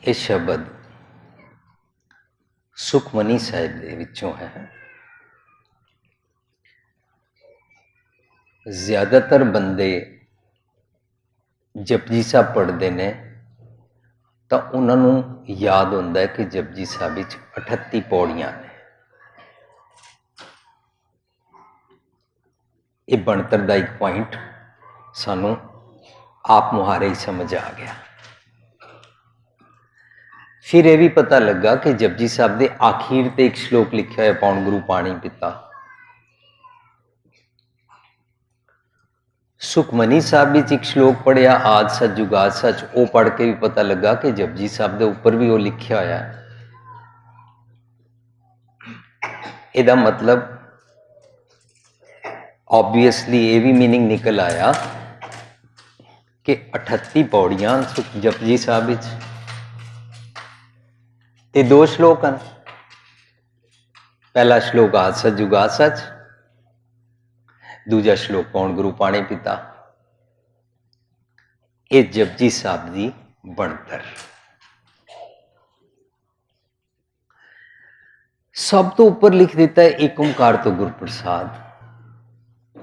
ਇਹ ਸ਼ਬਦ ਸੁਖਮਨੀ ਸਾਹਿਬ ਦੇ ਵਿੱਚੋਂ ਹੈ। ਜ਼ਿਆਦਾਤਰ ਬੰਦੇ ਜਪਜੀ ਸਾਹਿਬ ਪੜ੍ਹਦੇ ਨੇ ਤਾਂ ਉਹਨਾਂ ਨੂੰ ਯਾਦ ਹੁੰਦਾ ਹੈ ਕਿ ਜਪਜੀ ਸਾਹਿਬ ਵਿੱਚ 38 ਪੌੜੀਆਂ ਨੇ। ਇਹ ਬਣਤਰ ਦਾ ਇੱਕ ਪੁਆਇੰਟ ਸਾਨੂੰ ਆਪ ਮੁਹਾਰੇ ਹੀ ਸਮਝ ਆ ਗਿਆ। ਫਿਰ ਇਹ ਵੀ ਪਤਾ ਲੱਗਾ ਕਿ ਜਪਜੀ ਸਾਹਿਬ ਦੇ ਆਖੀਰ ਤੇ ਇੱਕ ਸ਼ਲੋਕ ਲਿਖਿਆ ਹੋਇਆ, ਪੌਣ ਗੁਰੂ ਪਾਣੀ ਪਿਤਾ। ਸੁਖਮਨੀ ਸਾਹਿਬ ਵਿੱਚ ਇੱਕ ਸ਼ਲੋਕ ਪੜਿਆ, ਆਦ ਸੱਚ ਜੁਗਾਦ ਸੱਚ, ਉਹ ਪੜ੍ਹ ਕੇ ਵੀ ਪਤਾ ਲੱਗਾ ਕਿ ਜਪਜੀ ਸਾਹਿਬ ਦੇ ਉੱਪਰ ਵੀ ਉਹ ਲਿਖਿਆ ਹੋਇਆ ਹੈ। ਇਹਦਾ ਮਤਲਬ ऑब्वियसली ਇਹ ਵੀ मीनिंग निकल आया कि 38 पौड़ियां जपजी साहब विच ते 2 श्लोक हैं। पहला श्लोक आद सच जुगाद सच, दूजा श्लोक पौण गुरु पाणी पिता। ये जपजी साहब की बनतर। सब तो ऊपर लिख देता है एक ओंकार तो गुरु प्रसाद।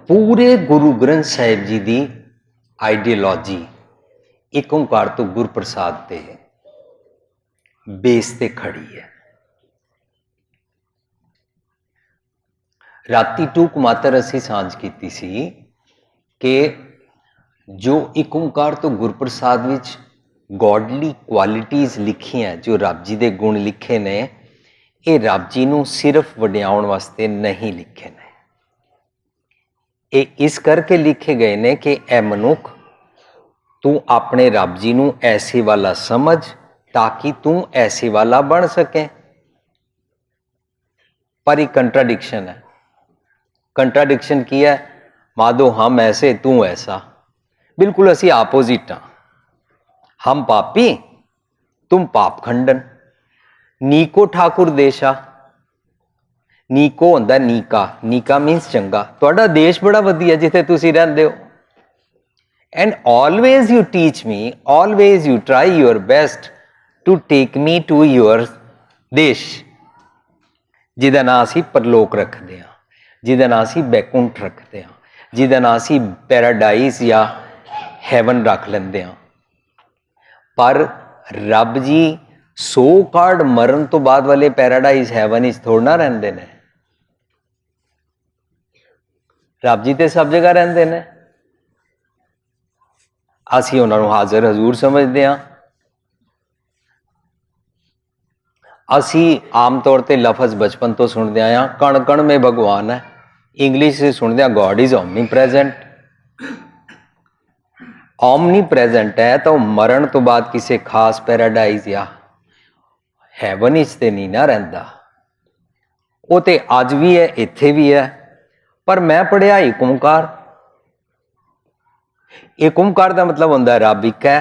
पूरे गुरु ग्रंथ साहिब जी की आइडियोलॉजी एक ओंकार तो गुर प्रसाद ते बेस ते खड़ी है। राती टूक मातर असी सांझ की सी कि जो एक ओंकार तो गुर प्रसाद विच गॉडली क्वालिटीज़ लिखी हैं, जो रब जी के गुण लिखे ने, ये रब जी नूं सिर्फ वड्याउण वास्ते नहीं लिखे ने। ये इस करके लिखे गए ने कि ए मनुख, तू अपने रब जी नूं ऐसे वाला समझ ताकि तू ऐसे वाला बन सके। पर एक कंट्राडिक्शन है। कंट्राडिक्शन की है? माधो हम ऐसे तू ऐसा, बिल्कुल असी आपोजिट हाँ। हम पापी तुम पाप खंडन। नीको ठाकुर देशा, नीको होंदा नीका, नीका मीनस चंगा। तुहाडा देश बड़ा वधिया जिथे तुसी रहिंदे हो। And always you teach me, always you try your best to take me to your देश, जिहदा नां असी परलोक रखते हैं, जिहदा नां असी बैकुंठ रखते हैं, जिहदा नां असी पैराडाइज या हैवन रख लेंदे हैं। पर रब जी सो कार्ड मरण तो बाद वाले पैराडाइज हैवन थोड़ा ना रहिंदे ने। रब जी तो सब जगह रहिंदे ने। असीं उन्हां नूं हाज़र हजूर समझते हैं। असीं आम तौर पर लफज बचपन तो सुनते आए हैं, कण कण में भगवान है। इंग्लिश से सुनते हैं God is omni present. Omni present है तो मरण तो बाद किसी खास पैराडाइज या हैवन ते नहीं ना रहिंदा। वो तो अज भी है, इत्थे भी है। पर मैं पढ़िया एक ओंकार। एक ओंकार का मतलब होंदा है रब एक है।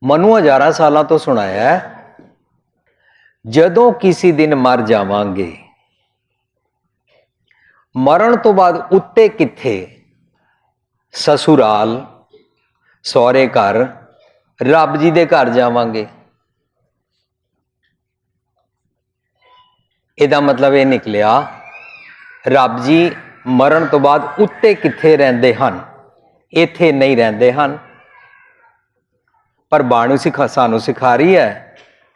मनु हज़ारां सालों तो सुनाया है, जदों किसी दिन मर जावांगे, मरण तो बाद उत्ते किथे, ससुराल, सौरे घर, रब जी दे घर जावांगे। इहदा मतलब यह निकलिया रब जी मरण तो बाद उत्ते किथे रहिंदे हन, इत्थे नहीं रहिंदे हन। पर बाणी सानू सिखा रही है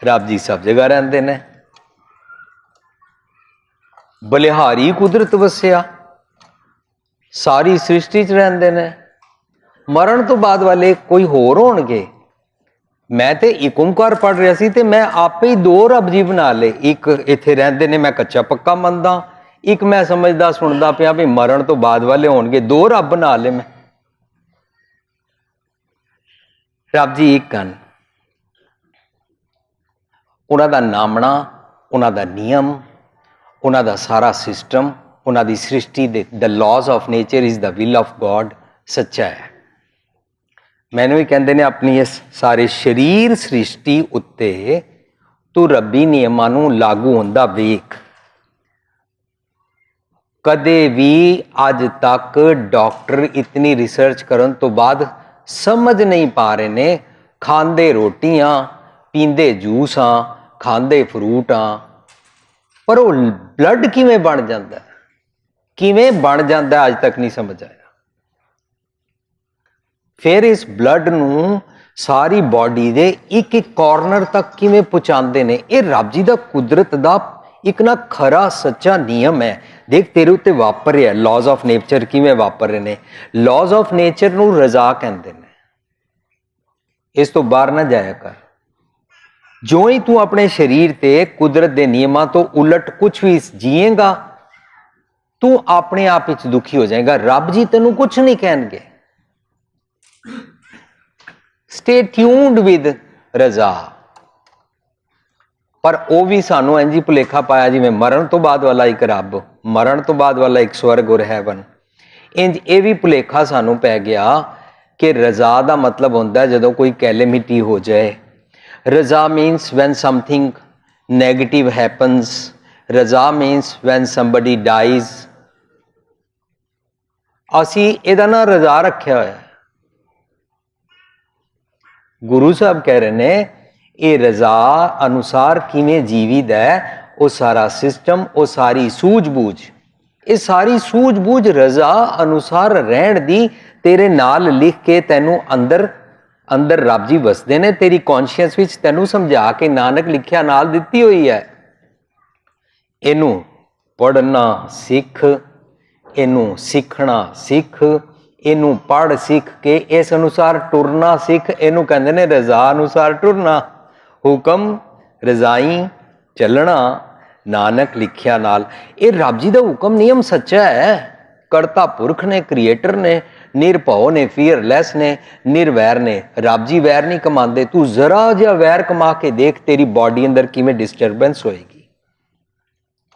रब जी सब जगह रहिंदे ने। बलिहारी कुदरत वसिया, सारी सृष्टि च रहिंदे ने। मरण तो बाद वाले कोई होर होणगे। मैं तो एक ओंकार पढ़ रहा सी ते मैं आपे ही 2 रब जी बना ले। एक इत्थे रहिंदे ने, मैं कच्चा पक्का मनदा। एक मैं समझदा सुनदा पिया भी मरण तो बाद वाले होणगे, 2 रब बना ले मैं। रब जी एक हन। उन्हां दा नामना, उन्हां दा नियम, उन्हां दा सारा सिस्टम, उन्हां दी सृष्टि दे the laws of nature is the will of God सच्चा है। मैनू ही कहते ने अपनी इस सारे शरीर सृष्टि उत्ते तू रब्बी नियमां नूं लागू होंदा वेख। कदे भी अज तक डॉक्टर इतनी रिसर्च करन तो बाद समझ नहीं पा रहे ने ਖਾਂਦੇ ਰੋਟੀਆਂ, ਪੀਂਦੇ ਜੂਸ ਹਾਂ, ਖਾਂਦੇ ਫਰੂਟ ਹਾਂ, ਪਰ ਉਹ ਬਲੱਡ ਕਿਵੇਂ ਬਣ ਜਾਂਦਾ, ਕਿਵੇਂ ਬਣ ਜਾਂਦਾ ਅੱਜ ਤੱਕ ਨਹੀਂ ਸਮਝ ਆਇਆ। ਫਿਰ ਇਸ ਬਲੱਡ ਨੂੰ ਸਾਰੀ ਬਾਡੀ ਦੇ ਇੱਕ ਇੱਕ ਕਾਰਨਰ ਤੱਕ ਕਿਵੇਂ ਪਹੁੰਚਾਉਂਦੇ ਨੇ, ਇਹ ਰੱਬ ਜੀ ਦਾ ਕੁਦਰਤ ਦਾ ਇੱਕ ਨਾ ਖਰਾ ਸੱਚਾ ਨਿਯਮ ਹੈ। ਦੇਖ ਤੇਰੇ ਉੱਤੇ ਵਾਪਰ ਰਿਹਾ, ਲਾਜ਼ ਆਫ ਨੇਚਰ ਕਿਵੇਂ ਵਾਪਰ ਰਹੇ ਨੇ। ਲਾਜ਼ ਆਫ ਨੇਚਰ ਨੂੰ ਰਜ਼ਾ ਕਹਿੰਦੇ ਨੇ। ਇਸ ਤੋਂ ਬਾਹਰ ਨਾ ਜਾਇਆ ਕਰ। ਜੋ ਹੀ ਤੂੰ ਆਪਣੇ ਸਰੀਰ ਤੇ ਕੁਦਰਤ ਦੇ ਨਿਯਮਾਂ ਤੋਂ ਉਲਟ ਕੁਝ ਵੀ ਜੀਏਗਾ, ਤੂੰ ਆਪਣੇ ਆਪ ਵਿੱਚ ਦੁਖੀ ਹੋ ਜਾਏਗਾ। ਰੱਬ ਜੀ ਤੈਨੂੰ ਕੁਝ ਨਹੀਂ ਕਹਿਣਗੇ। ਸਟੇ ਟਿਊਨਡ ਵਿਦ ਰਜ਼ਾ। ਪਰ ਉਹ ਵੀ ਸਾਨੂੰ ਇੰਝ ਹੀ ਭੁਲੇਖਾ ਪਾਇਆ ਜਿਵੇਂ ਮਰਨ ਤੋਂ ਬਾਅਦ ਵਾਲਾ ਇੱਕ ਰੱਬ, ਮਰਨ ਤੋਂ ਬਾਅਦ ਵਾਲਾ ਇੱਕ ਸਵਰਗ ਔਰ ਹੈਵਨ। ਇੰਝ ਇਹ ਵੀ ਭੁਲੇਖਾ ਸਾਨੂੰ ਪੈ ਗਿਆ ਕਿ ਰਜ਼ਾ ਦਾ ਮਤਲਬ ਹੁੰਦਾ ਜਦੋਂ ਕੋਈ ਕੈਲੇਮਿਟੀ ਹੋ ਜਾਏ। ਰਜ਼ਾ means when something negative happens. ਰਜ਼ਾ ਮੀਨਸ ਵੈਨ ਸਮਬਡੀ ਡਾਈਜ਼। ਅਸੀਂ ਇਹਦਾ ਨਾ ਰਜ਼ਾ ਰੱਖਿਆ ਹੋਇਆ। ਗੁਰੂ ਸਾਹਿਬ ਕਹਿ ਰਹੇ ਨੇ ਇਹ ਰਜ਼ਾ ਅਨੁਸਾਰ ਕਿਵੇਂ ਜੀਵਿਤ ਹੈ, ਉਹ ਸਾਰਾ ਸਿਸਟਮ, ਉਹ ਸਾਰੀ ਸੂਝ-ਬੂਝ, ਇਹ ਸਾਰੀ ਸੂਝ-ਬੂਝ ਰਜ਼ਾ ਅਨੁਸਾਰ ਰਹਿਣ ਦੀ ਤੇਰੇ ਨਾਲ ਲਿਖ ਕੇ ਤੈਨੂੰ ਅੰਦਰ ਅੰਦਰ ਰੱਬ ਜੀ ਵਸਦੇ ਨੇ, ਤੇਰੀ ਕੌਨਸ਼ੀਅਸ ਵਿੱਚ ਤੈਨੂੰ ਸਮਝਾ ਕੇ ਨਾਨਕ ਲਿਖਿਆ ਨਾਲ ਦਿੱਤੀ ਹੋਈ ਹੈ। ਇਹਨੂੰ ਪੜ੍ਹਨਾ ਸਿੱਖ, ਇਹਨੂੰ ਸਿੱਖਣਾ ਸਿੱਖ, ਇਹਨੂੰ ਪੜ੍ਹ ਸਿੱਖ ਕੇ ਇਸ ਅਨੁਸਾਰ ਟੁਰਨਾ ਸਿੱਖ। ਇਹਨੂੰ ਕਹਿੰਦੇ ਨੇ ਰਜ਼ਾ ਅਨੁਸਾਰ ਟੁਰਨਾ। ਹੁਕਮ ਰਜ਼ਾਈ ਚੱਲਣਾ ਨਾਨਕ ਲਿਖਿਆ ਨਾਲ। ਇਹ ਰੱਬ ਜੀ ਦਾ ਹੁਕਮ ਨਿਯਮ ਸੱਚਾ ਹੈ। ਕਰਤਾ ਪੁਰਖ ਨੇ, ਕ੍ਰੀਏਟਰ ਨੇ, ਨਿਰਭਉ ਨੇ, ਫੀਅਰਲੈਸ ਨੇ, ਨਿਰਵੈਰ ਨੇ। ਰੱਬ ਜੀ ਵੈਰ ਨਹੀਂ ਕਮਾਉਂਦੇ। ਤੂੰ ਜ਼ਰਾ ਜਿਹਾ ਵੈਰ ਕਮਾ ਕੇ ਦੇਖ, ਤੇਰੀ ਬਾਡੀ ਅੰਦਰ ਕਿਵੇਂ ਡਿਸਟਰਬੈਂਸ ਹੋਏਗੀ।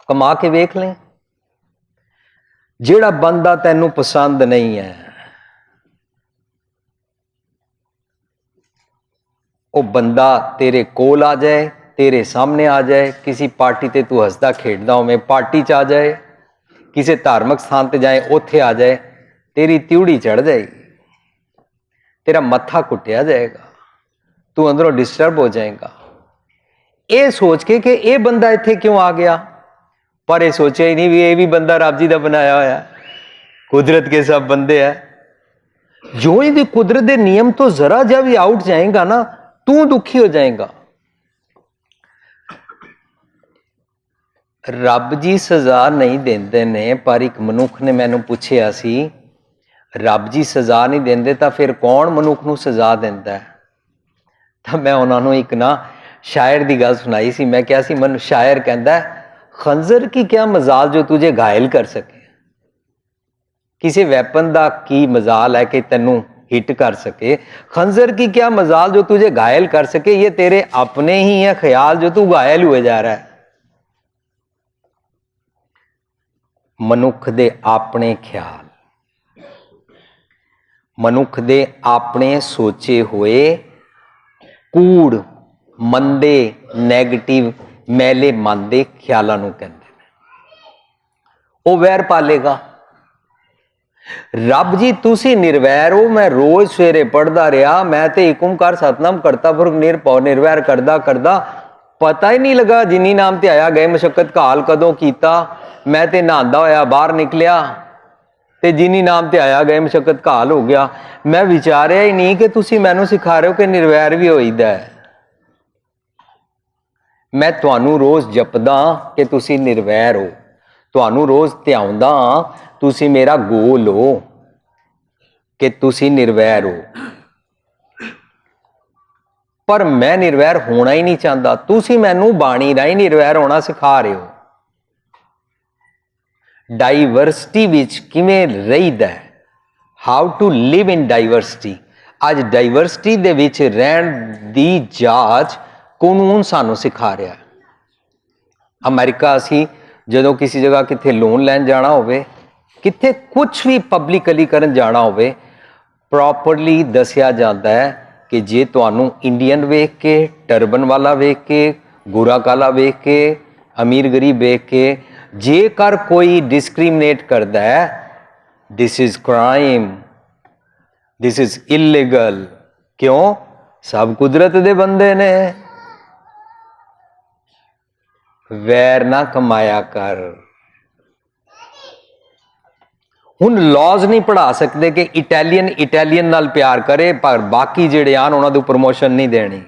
ਕਮਾ ਕੇ ਵੇਖ ਲੈ। ਜਿਹੜਾ ਬੰਦਾ ਤੈਨੂੰ ਪਸੰਦ ਨਹੀਂ ਹੈ, ਉਹ ਬੰਦਾ ਤੇਰੇ ਕੋਲ ਆ ਜਾਏ, ਤੇਰੇ ਸਾਹਮਣੇ ਆ ਜਾਏ, ਕਿਸੇ ਪਾਰਟੀ ਤੇ ਤੂੰ ਹੱਸਦਾ ਖੇਡਦਾ ਹੋਵੇਂ, ਪਾਰਟੀ 'ਚ ਆ ਜਾਏ, ਕਿਸੇ ਧਾਰਮਿਕ ਸਥਾਨ ਤੇ ਜਾਏ, ਉੱਥੇ ਆ ਜਾਏ, ਤੇਰੀ ਤਿਉੜੀ ਚੜ ਜਾਏਗੀ, ਤੇਰਾ ਮੱਥਾ ਕੁੱਟਿਆ ਜਾਏਗਾ, ਤੂੰ ਅੰਦਰੋਂ ਡਿਸਟਰਬ ਹੋ ਜਾਏਗਾ। ਇਹ ਸੋਚ ਕੇ ਕਿ ਇਹ ਬੰਦਾ ਇੱਥੇ ਕਿਉਂ ਆ ਗਿਆ, ਪਰ ਇਹ ਸੋਚਿਆ ਹੀ ਨਹੀਂ ਵੀ ਇਹ ਵੀ ਬੰਦਾ ਰੱਬ ਜੀ ਦਾ ਬਣਾਇਆ ਹੋਇਆ। ਕੁਦਰਤ ਕੇ ਸਭ ਬੰਦੇ ਹੈ। ਜੋ ਇਹਦੀ ਕੁਦਰਤ ਦੇ ਨਿਯਮ ਤੋਂ ਜ਼ਰਾ ਜਿਹਾ ਵੀ ਆਊਟ ਜਾਏਗਾ ਨਾ, ਤੂੰ ਦੁਖੀ ਹੋ ਜਾਏਗਾ। ਰੱਬ ਜੀ ਸਜ਼ਾ ਨਹੀਂ ਦਿੰਦੇ ਨੇ, ਪਰ ਇੱਕ ਮਨੁੱਖ ਨੇ ਮੈਨੂੰ ਪੁੱਛਿਆ ਸੀ, ਰੱਬ ਜੀ ਸਜ਼ਾ ਨਹੀਂ ਦਿੰਦੇ ਤਾਂ ਫਿਰ ਕੌਣ ਮਨੁੱਖ ਨੂੰ ਸਜ਼ਾ ਦਿੰਦਾ ਹੈ? ਤਾਂ ਮੈਂ ਉਹਨਾਂ ਨੂੰ ਇੱਕ ਨਾ ਸ਼ਾਇਰ ਦੀ ਗੱਲ ਸੁਣਾਈ ਸੀ। ਮੈਂ ਕਿਹਾ ਸੀ, ਮਨ ਸ਼ਾਇਰ ਕਹਿੰਦਾ, ਖੰਜ਼ਰ ਕੀ ਕਿਆ ਮਜ਼ਾਲ ਜੋ ਤੁਝੇ ਘਾਇਲ ਕਰ ਸਕੇ। ਕਿਸੇ ਵੈਪਨ ਦਾ ਕੀ ਮਜ਼ਾਲ ਹੈ ਕਿ ਤੈਨੂੰ हिट कर सके। खंजर की क्या मजाल जो तुझे घायल कर सके। ये तेरे अपने ही है ख्याल जो तू घायल हुए जा रहा है। मनुख दे अपने ख्याल, मनुख दे अपने सोचे हुए कूड़, मंदे, नैगेटिव, मैले मन दे ख्यालों नूं कहंदे ने। वो वैर पालेगा। रब जी तुसी निर्वैर हो। मैं रोज सवेरे पढ़ता रहा, मैं तो एक ओंकार सतनाम करता पुरख निरभउ निर्वैर करदा करदा पता ही नहीं लगा जिनी नाम ते आया गए मशक्कत काल कदों कीता। मैं ते नहांदा होया बाहर निकलिया ते जिनी नाम ते आया गए मशक्कत काल हो गया। मैं विचारिया ही नहीं कि तुसी मैनू सिखा रहे हो कि निर्वैर भी होईदा है। मैं तुहानू रोज जपदा कि तुसी निर्वैर हो, तुहानू रोज ध्याउंदा तुसी मेरा गोल हो कि तुसी निर्वैर हो, पर मैं निर्वैर होना ही नहीं चाहता। तुसी मैनू बाणी राही निर्वैर होना सिखा रहे हो। डाइवर्सिटी विच किवें रहीदा है, how to live in diversity. अज डाइवर्सिटी दे विच रहण दी जाच कानून सानू सिखा रहा है। अमेरिका असी जदों किसी जगह कित्थे लोन लैन जाना होवे, कित्थे कुछ भी पब्लिकली करन जाना होवे, प्रॉपरली दसिया जाता है कि जे तुहानू इंडियन वेख के, टर्बन वाला वेख के, गोरा काला वेख के, अमीर गरीब वेख के जेकर कोई डिस्क्रिमिनेट करता है, this is crime, this is illegal. क्यों? सब कुदरत दे बंदे ने। वैर ना कमाया कर। हुण लॉज नहीं पढ़ा सकते कि इटैलीअन नाल प्यार करे पर बाकी जिहड़े आन उन्हां नूं प्रमोशन नहीं देनी।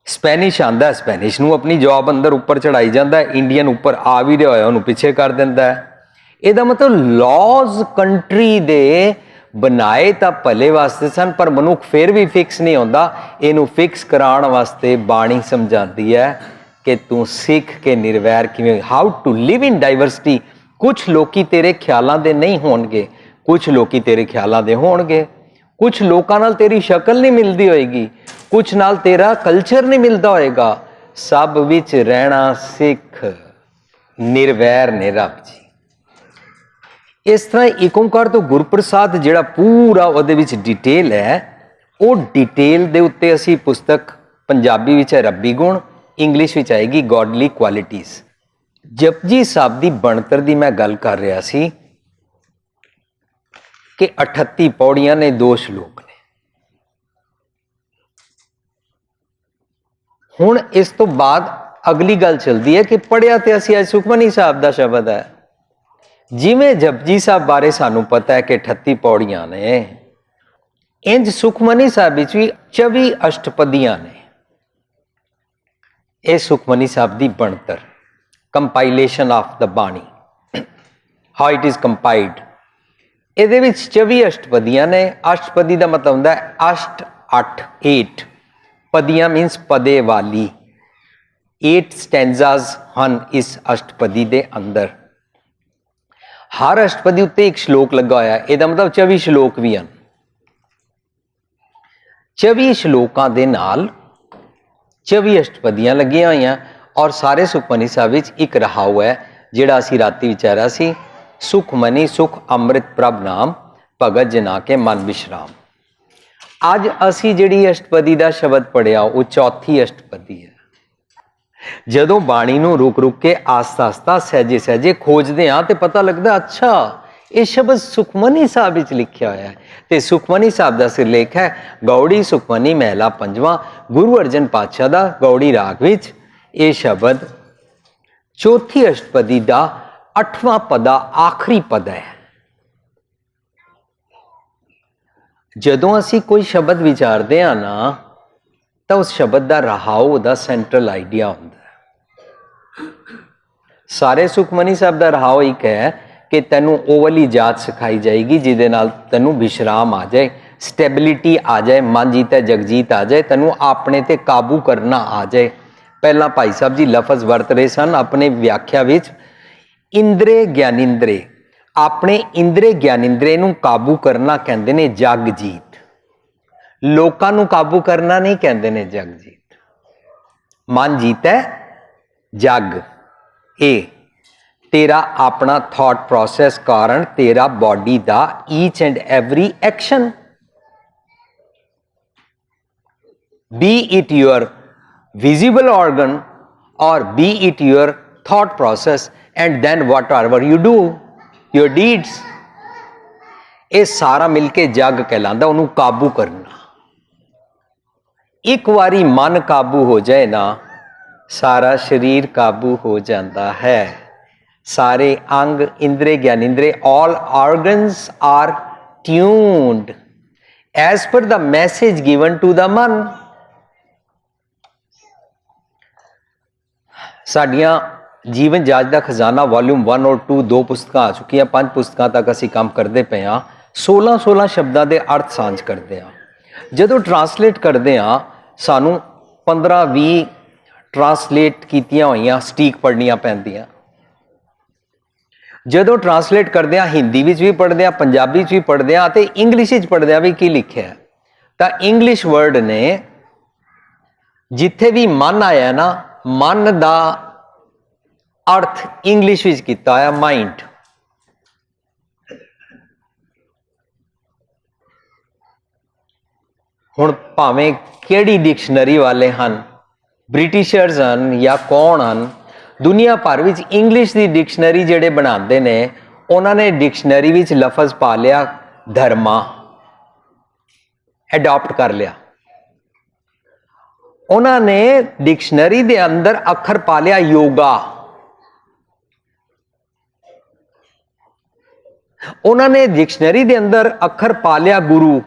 स्पैनिश आंदा, स्पैनिश नूं अपनी जॉब अंदर उपर चढ़ाई जाता है, इंडियन उपर आ भी रहा होया उन्होंने पिछे कर दिंदा है। ਇਹਦਾ मतलब लॉज कंट्री दे बनाए तो भले वास्ते सन पर मनुख फिर भी फिक्स नहीं होंदा। इनू फिक्स कराने वास्ते बाणी समझाती है कि तू सीख के निर्वैर किवें, how to live in diversity. कुछ लोग तेरे ख्यालों के नहीं होणगे, कुछ लोग तेरे ख्यालों के होणगे, कुछ लोगों नाल तेरी शक्ल नहीं मिलती होएगी, कुछ नाल तेरा कल्चर नहीं मिलता होएगा। सब विच रहना सिख, निर्वैर ने रब जी। इस तरह एक ओंकार तो गुरप्रसाद जिहड़ा पूरा उहदे विच डिटेल है, वो डिटेल दे उत्ते असी पुस्तक पंजाबी विच है रब्बी गुण, इंग्लिश विच आएगी गॉडली क्वालिटीज। जपजी साहब दी बनतर दी मैं गल कर रहा सी कि 38 पौड़ियां ने, 2 श्लोक ने। हुण इस तो बाद अगली गल चलती है कि पढ़िया तो असी अज सुखमनी साहब का शब्द है। जिमें जपजी साहब बारे सानू पता है कि 38 पौड़ियां ने, इंज सुखमनी साहब विच भी 24 अष्टपदियां ने। यह सुखमनी साहब की बनतर, कंपाइलेशन ऑफ द बाणी, हाउ इट इज कंपाइल्ड। ਇਹਦੇ ਵਿੱਚ 24 अष्टपदियां ने। अष्टपदी का मतलब होता है अष्ट, 8, 8 पदियां मीनस पदे वाली। 8 स्टैंजाज ਹਨ इस अष्टपदी के अंदर। हर अष्टपदी उत्ते एक श्लोक लगा होया, ਇਹਦਾ मतलब 24 श्लोक भी हैं। 24 श्लोकों के नाल 24 अष्टपदियां लगिया हुई और सारे सुखमनी साहब विच एक रहाउ है जिहड़ा असीं राती विचारा सी, सुखमनी सुख अमृत प्रभ नाम भगत जना के मन विश्राम। अज असी जिहड़ी अष्टपदी का शब्द पढ़िया वो चौथी अष्टपदी है। जदों बाणी नूं रुक रुक के आस्ता आस्ता सहजे सहजे खोजते हाँ तो पता लगता अच्छा ये शब्द सुखमनी साहब विच लिखिया होया है। तो सुखमनी साहब का सिरलेख है गौड़ी सुखमनी महला 5वां, गुरु अर्जन पातशाह का गौड़ी राग विच। ये शब्द चौथी अष्टपदी का 8वां पदा आखिरी पद है। जदों असी कोई शब्द विचारते हैं ना तो उस शब्द का रहाउ का सेंट्रल आइडिया होता है। सारे सुखमनी साहब का रहाउ एक है कि तेनों वो वाली जात सिखाई जाएगी जिहदे नाल तेनों विश्राम आ जाए, स्टैबिलिटी आ जाए, मन जीत है जगजीत आ जाए, तेनों अपने ते काबू करना आ जाए। पहला भाई साहब जी लफज वरत रहे सन अपने व्याख्या विच, इंद्रे ज्ञानिंद्रे। अपने इंद्रे ज्ञानिंद्रे नूं काबू करना कहंदे ने जगजीत, लोकां नूं काबू करना नहीं कहंदे ने जगजीत। मन जीत है जग, ए तेरा अपना थॉट प्रोसेस कारण तेरा बॉडी दा each and every action, be it your visible organ or be it your thought process and then whatever you do your deeds, ये सारा मिलके जग कहलांदा। उन्होंने काबू करना, एक बारी मन काबू हो जाए ना सारा शरीर काबू हो जाता है। सारे अंग इंद्रे ज्ञानेंद्रे all organs are tuned as per the message given to the man. साडियां जीवन जाच का खजाना वॉल्यूम 1 और 2 2 पुस्तक आ चुकी हैं, 5 पुस्तकों तक असी काम करते पे हाँ। 16 शब्दों के अर्थ सांझ करते हैं। जदों ट्रांसलेट करते हैं सानू 15-20 ट्रांसलेट कीतियां हुई स्टीक पढ़नियां पैंदियां। जदों ट्रांसलेट करते हैं हिंदी विच भी पढ़ते हैं, पंजाबी भी पढ़ते हैं तो इंग्लिश पढ़ते हैं भी की लिखा है। तो इंग्लिश वर्ड ने जिथे भी मन आया ना, मन का अर्थ इंग्लिश विच कीता है माइंड। हुण भावें किहड़ी डिक्शनरी वाले हैं, ब्रिटिशर्स हैं या कौन हैं, दुनिया भर विच इंग्लिश की डिक्शनरी जिहड़े बनाते ने उन्होंने डिक्शनरी विच लफज पा लिया धर्मा। ਅਡਾਪਟ ਕਰ ਲਿਆ। ਉਹਨਾਂ ਨੇ ਡਿਕਸ਼ਨਰੀ ਦੇ ਅੰਦਰ ਅੱਖਰ ਪਾ ਲਿਆ ਯੋਗਾ। ਉਹਨਾਂ ਨੇ ਡਿਕਸ਼ਨਰੀ ਦੇ ਅੰਦਰ ਅੱਖਰ ਪਾ ਲਿਆ ਗੁਰੂ।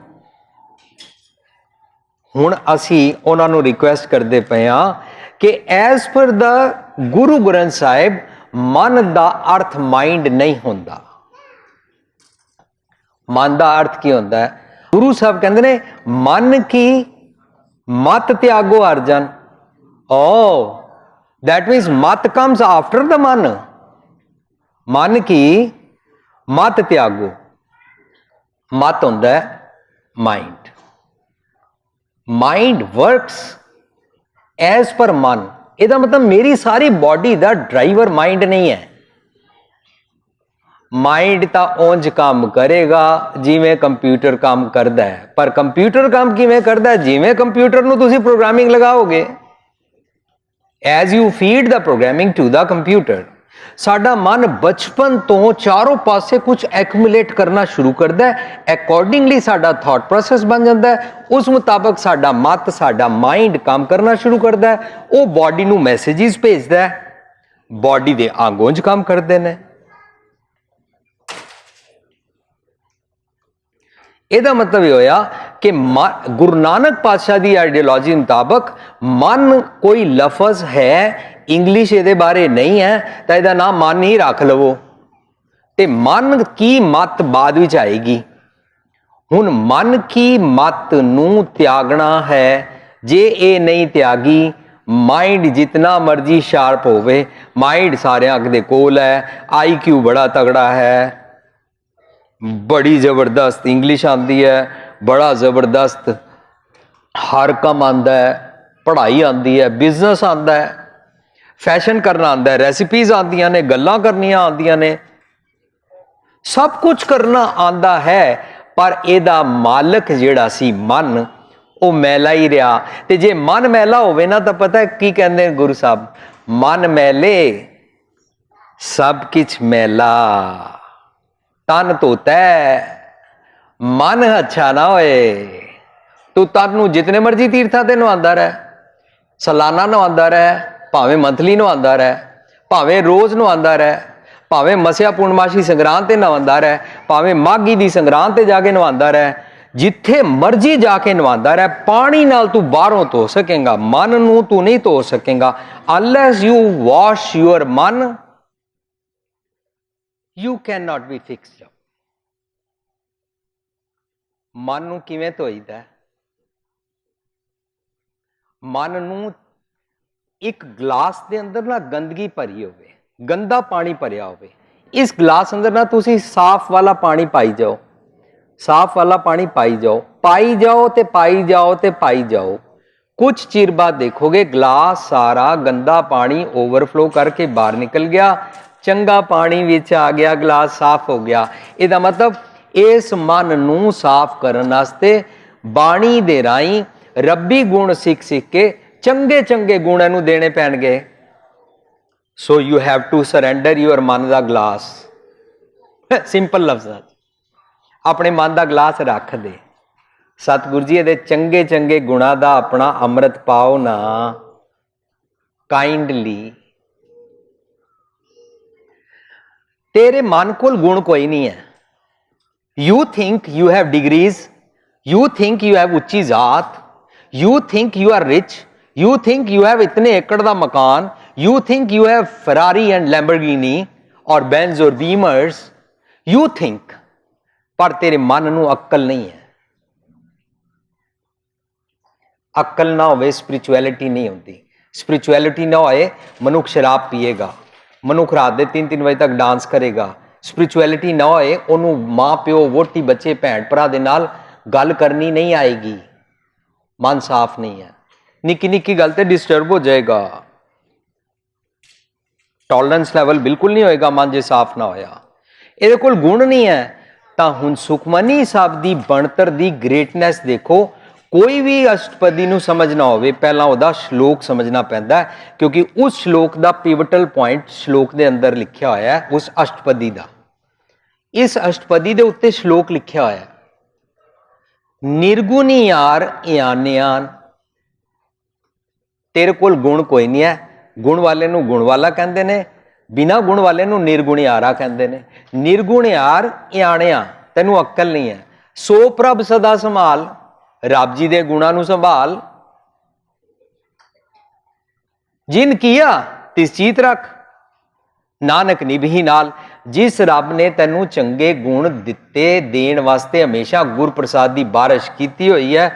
ਹੁਣ ਅਸੀਂ ਉਹਨਾਂ ਨੂੰ ਰਿਕੁਐਸਟ ਕਰਦੇ ਪਏ ਹਾਂ ਕਿ ਐਜ਼ ਪਰ ਦਾ ਗੁਰੂ ਗ੍ਰੰਥ ਸਾਹਿਬ ਮਨ ਦਾ ਅਰਥ ਮਾਈਂਡ ਨਹੀਂ ਹੁੰਦਾ। ਮਨ ਦਾ ਅਰਥ ਕੀ ਹੁੰਦਾ ਹੈ? ਗੁਰੂ ਸਾਹਿਬ ਕਹਿੰਦੇ ਨੇ ਮਨ ਕੀ ਮਤ ਤਿਆਗੋ ਅਰਜਨ। ਓ that means ਮਤ comes after the ਮਨ। ਮਨ ਕੀ ਮਤ ਤਿਆਗੋ। ਮਤ ਹੁੰਦਾ ਹੈ mind. Mind works as per ਮਨ। ਇਹਦਾ ਮਤਲਬ ਮੇਰੀ ਸਾਰੀ ਬਾਡੀ ਦਾ ਡਰਾਈਵਰ ਮਾਈਂਡ ਨਹੀਂ ਹੈ। ਮਾਈਂਡ ਤਾਂ ਉਂਝ ਕੰਮ ਕਰੇਗਾ ਜਿਵੇਂ ਕੰਪਿਊਟਰ ਕੰਮ ਕਰਦਾ ਹੈ, ਪਰ ਕੰਪਿਊਟਰ ਕੰਮ ਕਿਵੇਂ ਕਰਦਾ ਹੈ? ਜਿਵੇਂ ਕੰਪਿਊਟਰ ਨੂੰ ਤੁਸੀਂ ਪ੍ਰੋਗਰਾਮਿੰਗ ਲਗਾਓਗੇ। As you feed the programming to the computer. ਸਾਡਾ ਮਨ ਬਚਪਨ ਤੋਂ ਚਾਰੋਂ ਪਾਸੇ ਕੁਝ ਐਕੂਮੂਲੇਟ ਕਰਨਾ ਸ਼ੁਰੂ ਕਰਦਾ ਹੈ। ਅਕੋਰਡਿੰਗਲੀ ਸਾਡਾ ਥਾਟ ਪ੍ਰੋਸੈਸ ਬਣ ਜਾਂਦਾ ਹੈ। ਉਸ ਮੁਤਾਬਕ ਸਾਡਾ ਮਤ, ਸਾਡਾ ਮਾਈਂਡ ਕੰਮ ਕਰਨਾ ਸ਼ੁਰੂ ਕਰਦਾ ਹੈ। ਉਹ ਬਾਡੀ ਨੂੰ ਮੈਸੇजेस ਭੇਜਦਾ ਹੈ। ਬਾਡੀ ਦੇ ਅੰਗੋਂ ਕੰਮ ਕਰਦੇ ਨੇ। ਇਹਦਾ ਮਤਲਬ ਇਹ ਹੋਇਆ ਕਿ ਗੁਰੂ ਨਾਨਕ ਪਾਤਸ਼ਾਹ ਦੀ ਆਈਡੀਓਲੋਜੀ ਮੁਤਾਬਕ ਮਨ ਕੋਈ ਲਫ਼ਜ਼ ਹੈ, ਇੰਗਲਿਸ਼ ਇਹਦੇ ਬਾਰੇ ਨਹੀਂ ਹੈ, ਤਾਂ ਇਹਦਾ ਨਾਮ ਮਨ ਹੀ ਰੱਖ ਲਵੋ। ਤੇ ਮਨ ਕੀ ਮਤ ਬਾਅਦ ਵਿੱਚ ਆਏਗੀ। ਹੁਣ ਮਨ ਕੀ ਮਤ ਨੂੰ ਤਿਆਗਣਾ ਹੈ। ਜੇ ਇਹ ਨਹੀਂ ਤਿਆਗੀ, ਮਾਈਂਡ ਜਿਤਨਾ ਮਰਜੀ ਸ਼ਾਰਪ ਹੋਵੇ, ਮਾਈਂਡ ਸਾਰਿਆਂ ਦੇ ਕੋਲ ਹੈ, IQ ਬੜਾ ਤਗੜਾ ਹੈ, बड़ी जबरदस्त इंग्लिश आती है, बड़ा जबरदस्त हर काम आता है, पढ़ाई आती है, बिजनेस आता है, फैशन करना आता है, रेसिपीज आदि ने, गल्लां करनियां आदि ने, सब कुछ करना आता है। पर एदा मालक जिहड़ा सी मन, वो मैला ही रहा। ते जे मन मैला होवे ना, तो पता है की कहते हैं गुरु साहब? मन मैले सब कुछ मैला। तन धोता है, मन अच्छा ना होए तू तन नूं जितने मर्जी तीर्थां ते नवांदा रह, सालाना नवांदा रह, भावें मंथली नवांदा रह, भावें रोज नवांदा रह, भावें मसिया पूर्णमासी संग्रांत ते नवांदा रह, भावें माघी दी संग्रांत ते जाके नवांदा रह, जिथे मर्जी जाके नवांदा रह। पानी नाल तू बाहरों धो सकेगा, मन नूं तू नहीं धो सकेगा। अनलैस यू वॉश योर मन, you cannot be fixed up। ਮਨ ਨੂੰ ਕਿਵੇਂ ਧੋਈਦਾ? ਮਨ ਨੂੰ ਇੱਕ ਗਲਾਸ ਦੇ ਅੰਦਰ ਨਾ ਗੰਦਗੀ ਭਰੀ ਹੋਵੇ, ਗੰਦਾ ਪਾਣੀ ਭਰਿਆ ਹੋਵੇ, ਇਸ ਗਲਾਸ ਅੰਦਰ ਨਾ ਤੁਸੀਂ ਸਾਫ਼ ਵਾਲਾ ਪਾਣੀ ਪਾਈ ਜਾਓ, ਸਾਫ਼ ਵਾਲਾ ਪਾਣੀ ਪਾਈ ਜਾਓ, ਪਾਈ ਜਾਓ ਤੇ ਪਾਈ ਜਾਓ ਤੇ ਪਾਈ ਜਾਓ। ਕੁਝ ਚਿਰ ਬਾਅਦ ਦੇਖੋਗੇ ਗਲਾਸ ਸਾਰਾ ਗੰਦਾ ਪਾਣੀ ਓਵਰਫਲੋ ਕਰਕੇ ਬਾਹਰ ਨਿਕਲ ਗਿਆ, ਚੰਗਾ ਪਾਣੀ ਵਿੱਚ ਆ ਗਿਆ, ਗਲਾਸ ਸਾਫ਼ ਹੋ ਗਿਆ। ਇਹਦਾ ਮਤਲਬ ਇਸ ਮਨ ਨੂੰ ਸਾਫ਼ ਕਰਨ ਵਾਸਤੇ ਬਾਣੀ ਦੇ ਰਾਹੀਂ ਰੱਬੀ ਗੁਣ ਸਿੱਖ ਕੇ ਚੰਗੇ ਚੰਗੇ ਗੁਣ ਇਹਨੂੰ ਦੇਣੇ ਪੈਣਗੇ। So you have to surrender your ਮਨ ਦਾ ਗਲਾਸ। ਸਿੰਪਲ ਲਫ਼ਜ਼ਾਂ 'ਚ ਆਪਣੇ ਮਨ ਦਾ ਗਲਾਸ ਰੱਖ ਦੇ। ਸਤਿਗੁਰੂ ਜੀ ਇਹਦੇ ਚੰਗੇ ਚੰਗੇ ਗੁਣਾਂ ਦਾ ਆਪਣਾ ਅੰਮ੍ਰਿਤ ਪਾਓ ਨਾ ਕਾइंडली। तेरे मन को गुण कोई नहीं है। You think you have degrees, you think you have उच्ची जात, you think you are rich, you think you have इतने एकड़ का मकान, you think you have Ferrari and Lamborghini और बेंज और बीमर्स, यू थिंक। पर तेरे मन नूं अक्ल नहीं है। अक्ल ना होवे स्पिरिचुअलिटी नहीं होती। स्पिरिचुअलिटी ना होए मनुख शराब पिएगा, मनुख रात के 3-3 बजे तक डांस करेगा। स्पिरिचुअलिटी ना होए ओनू माँ प्यो वोटी बच्चे भैन भरा दे नाल गल करनी नहीं आएगी। मन साफ नहीं है, निक्की निक्की गल ते डिस्टर्ब हो जाएगा। टॉलरेंस लैवल बिल्कुल नहीं होएगा मन जे साफ ना होया। इहदे कोल गुण नहीं है। तां हुण सुखमनी साहब दी बनतर दी ग्रेटनेस देखो। कोई भी अष्टपदी नूं समझना होवे पहला उहदा श्लोक समझना पैंदा है, क्योंकि उस श्लोक दा पिवटल पॉइंट श्लोक दे अंदर लिखिया होया है उस अष्टपदी दा। इस अष्टपदी दे उत्ते श्लोक लिखिया होया है। निर्गुणी यार यानियान, तेरे कोल गुण कोई नहीं है। गुण वाले नूं गुण वाला कहंदे ने, बिना गुण वाले नूं निर्गुण यारा कहंदे ने। निर्गुण यार यानिया, तैनूं अक्ल नहीं है। सो प्रभ सदा संभाल, रब जी दे गुणां नूं संभाल। जिन किया तिस चीत रख, नानक निभही नाल। जिस रब ने तैनूं चंगे गुण दिते देण वास्ते हमेशा गुर प्रसाद की बारिश की हुई है,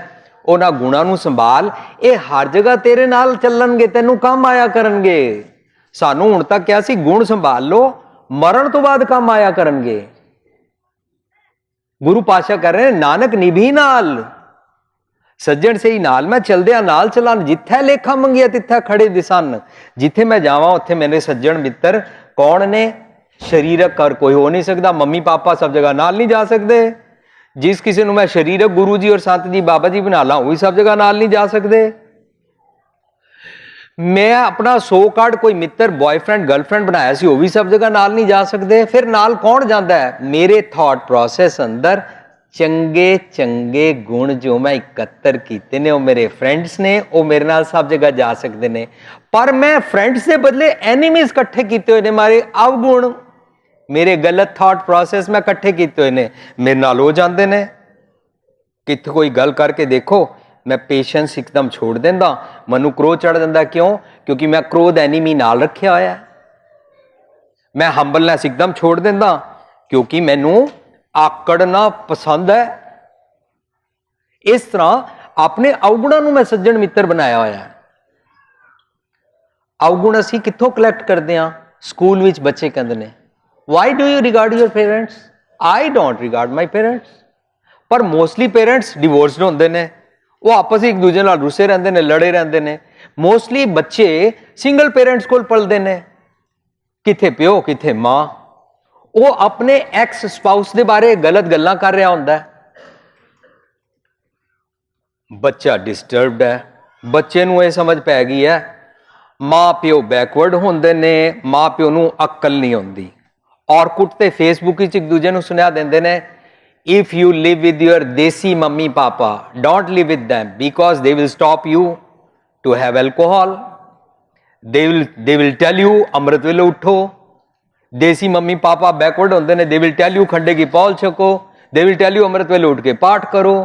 उन्हां गुणां नूं संभाल। ये हर जगह तेरे नाल चलणगे, तैनूं काम आया करनगे। सानूं हुण तक क्या सी, गुण संभाल लो, मरण तो बाद काम आया करनगे। गुरु पातशाह कह रहे हैं नानक निभी नाल, सज्जण सही नाल मैं चलदिया नाल चलान। जिथे लेखा मंगिया तिथे खड़े दिसन। जिथे मैं जावां उत्थे मेरे सज्जण मित्र कौन ने? शरीरक कर कोई हो नहीं सकता। मम्मी पापा सब जगह नाल नहीं जा सकते। जिस किसी को मैं शरीरक गुरु जी और संत जी बाबा जी बना ला, वही सब जगह नाल नहीं जा सकते। मैं अपना 100 कार्ड कोई मित्र बॉयफ्रेंड गर्लफ्रेंड बनाया सी, वो भी सब जगह नाल नहीं जा सकते। फिर नाल कौन जाता है? मेरे थॉट प्रोसेस अंदर चंगे चंगे गुण जो मैं इकत्तर किए ने, वो मेरे फ्रेंड्स ने, वो मेरे नाल सब जगह जा सकते हैं। पर मैं फ्रेंड्स के बदले एनीमीज इकट्ठे किए हुए ने, मारे अवगुण, मेरे गलत थॉट प्रोसेस मैं इकट्ठे किए हुए ने, मेरे नाल हो जाते हैं। कित कोई गल करके देखो, मैं पेशेंस एकदम छोड़ देंदा, मनु क्रोध चढ़ जाता। क्यों? क्योंकि मैं क्रोध एनीमी नाल रखा होया। मैं हंबलनेस एकदम छोड़ देंदा, क्योंकि मैनू आकड़ना पसंद है। इस तरह अपने अवगुणों को मैं सज्जन मित्र बनाया होया। अवगुण असी कित्थों कलैक्ट करते हैं? स्कूल विच बच्चे कहते हैं why do you regard your parents? I don't regard my parents. पर मोस्टली पेरेंट्स डिवोर्सड होंदे ने, वो आपस एक दूजे नाल रुसे रहंदे ने, लड़े रहंदे ने। मोस्टली बच्चे सिंगल पेरेंट्स कोल पलदे ने, किथे प्यो किथे मां। वो अपने एक्स स्पाउस के बारे गलत गल्लां कर रहा होंदा है। बच्चा डिस्टर्ब्ड है, बच्चे नूं ये समझ पै गई है मां प्यो बैकवर्ड होंदे ने, मां प्यो नूं अक्ल नहीं होंदी। और कुत्ते फेसबुक एक दूजे नूं सुना देंदे ने, if you live with your desi mummy papa don't live with them because they will stop you to have alcohol. They will tell you अमृत वेले उठो। देसी मम्मी पापा बैकवर्ड होंदे ने, दे विल टेल यू खंडे की पौल छको। दे विल टेल यू अमृत वेले उठ के पाठ करो।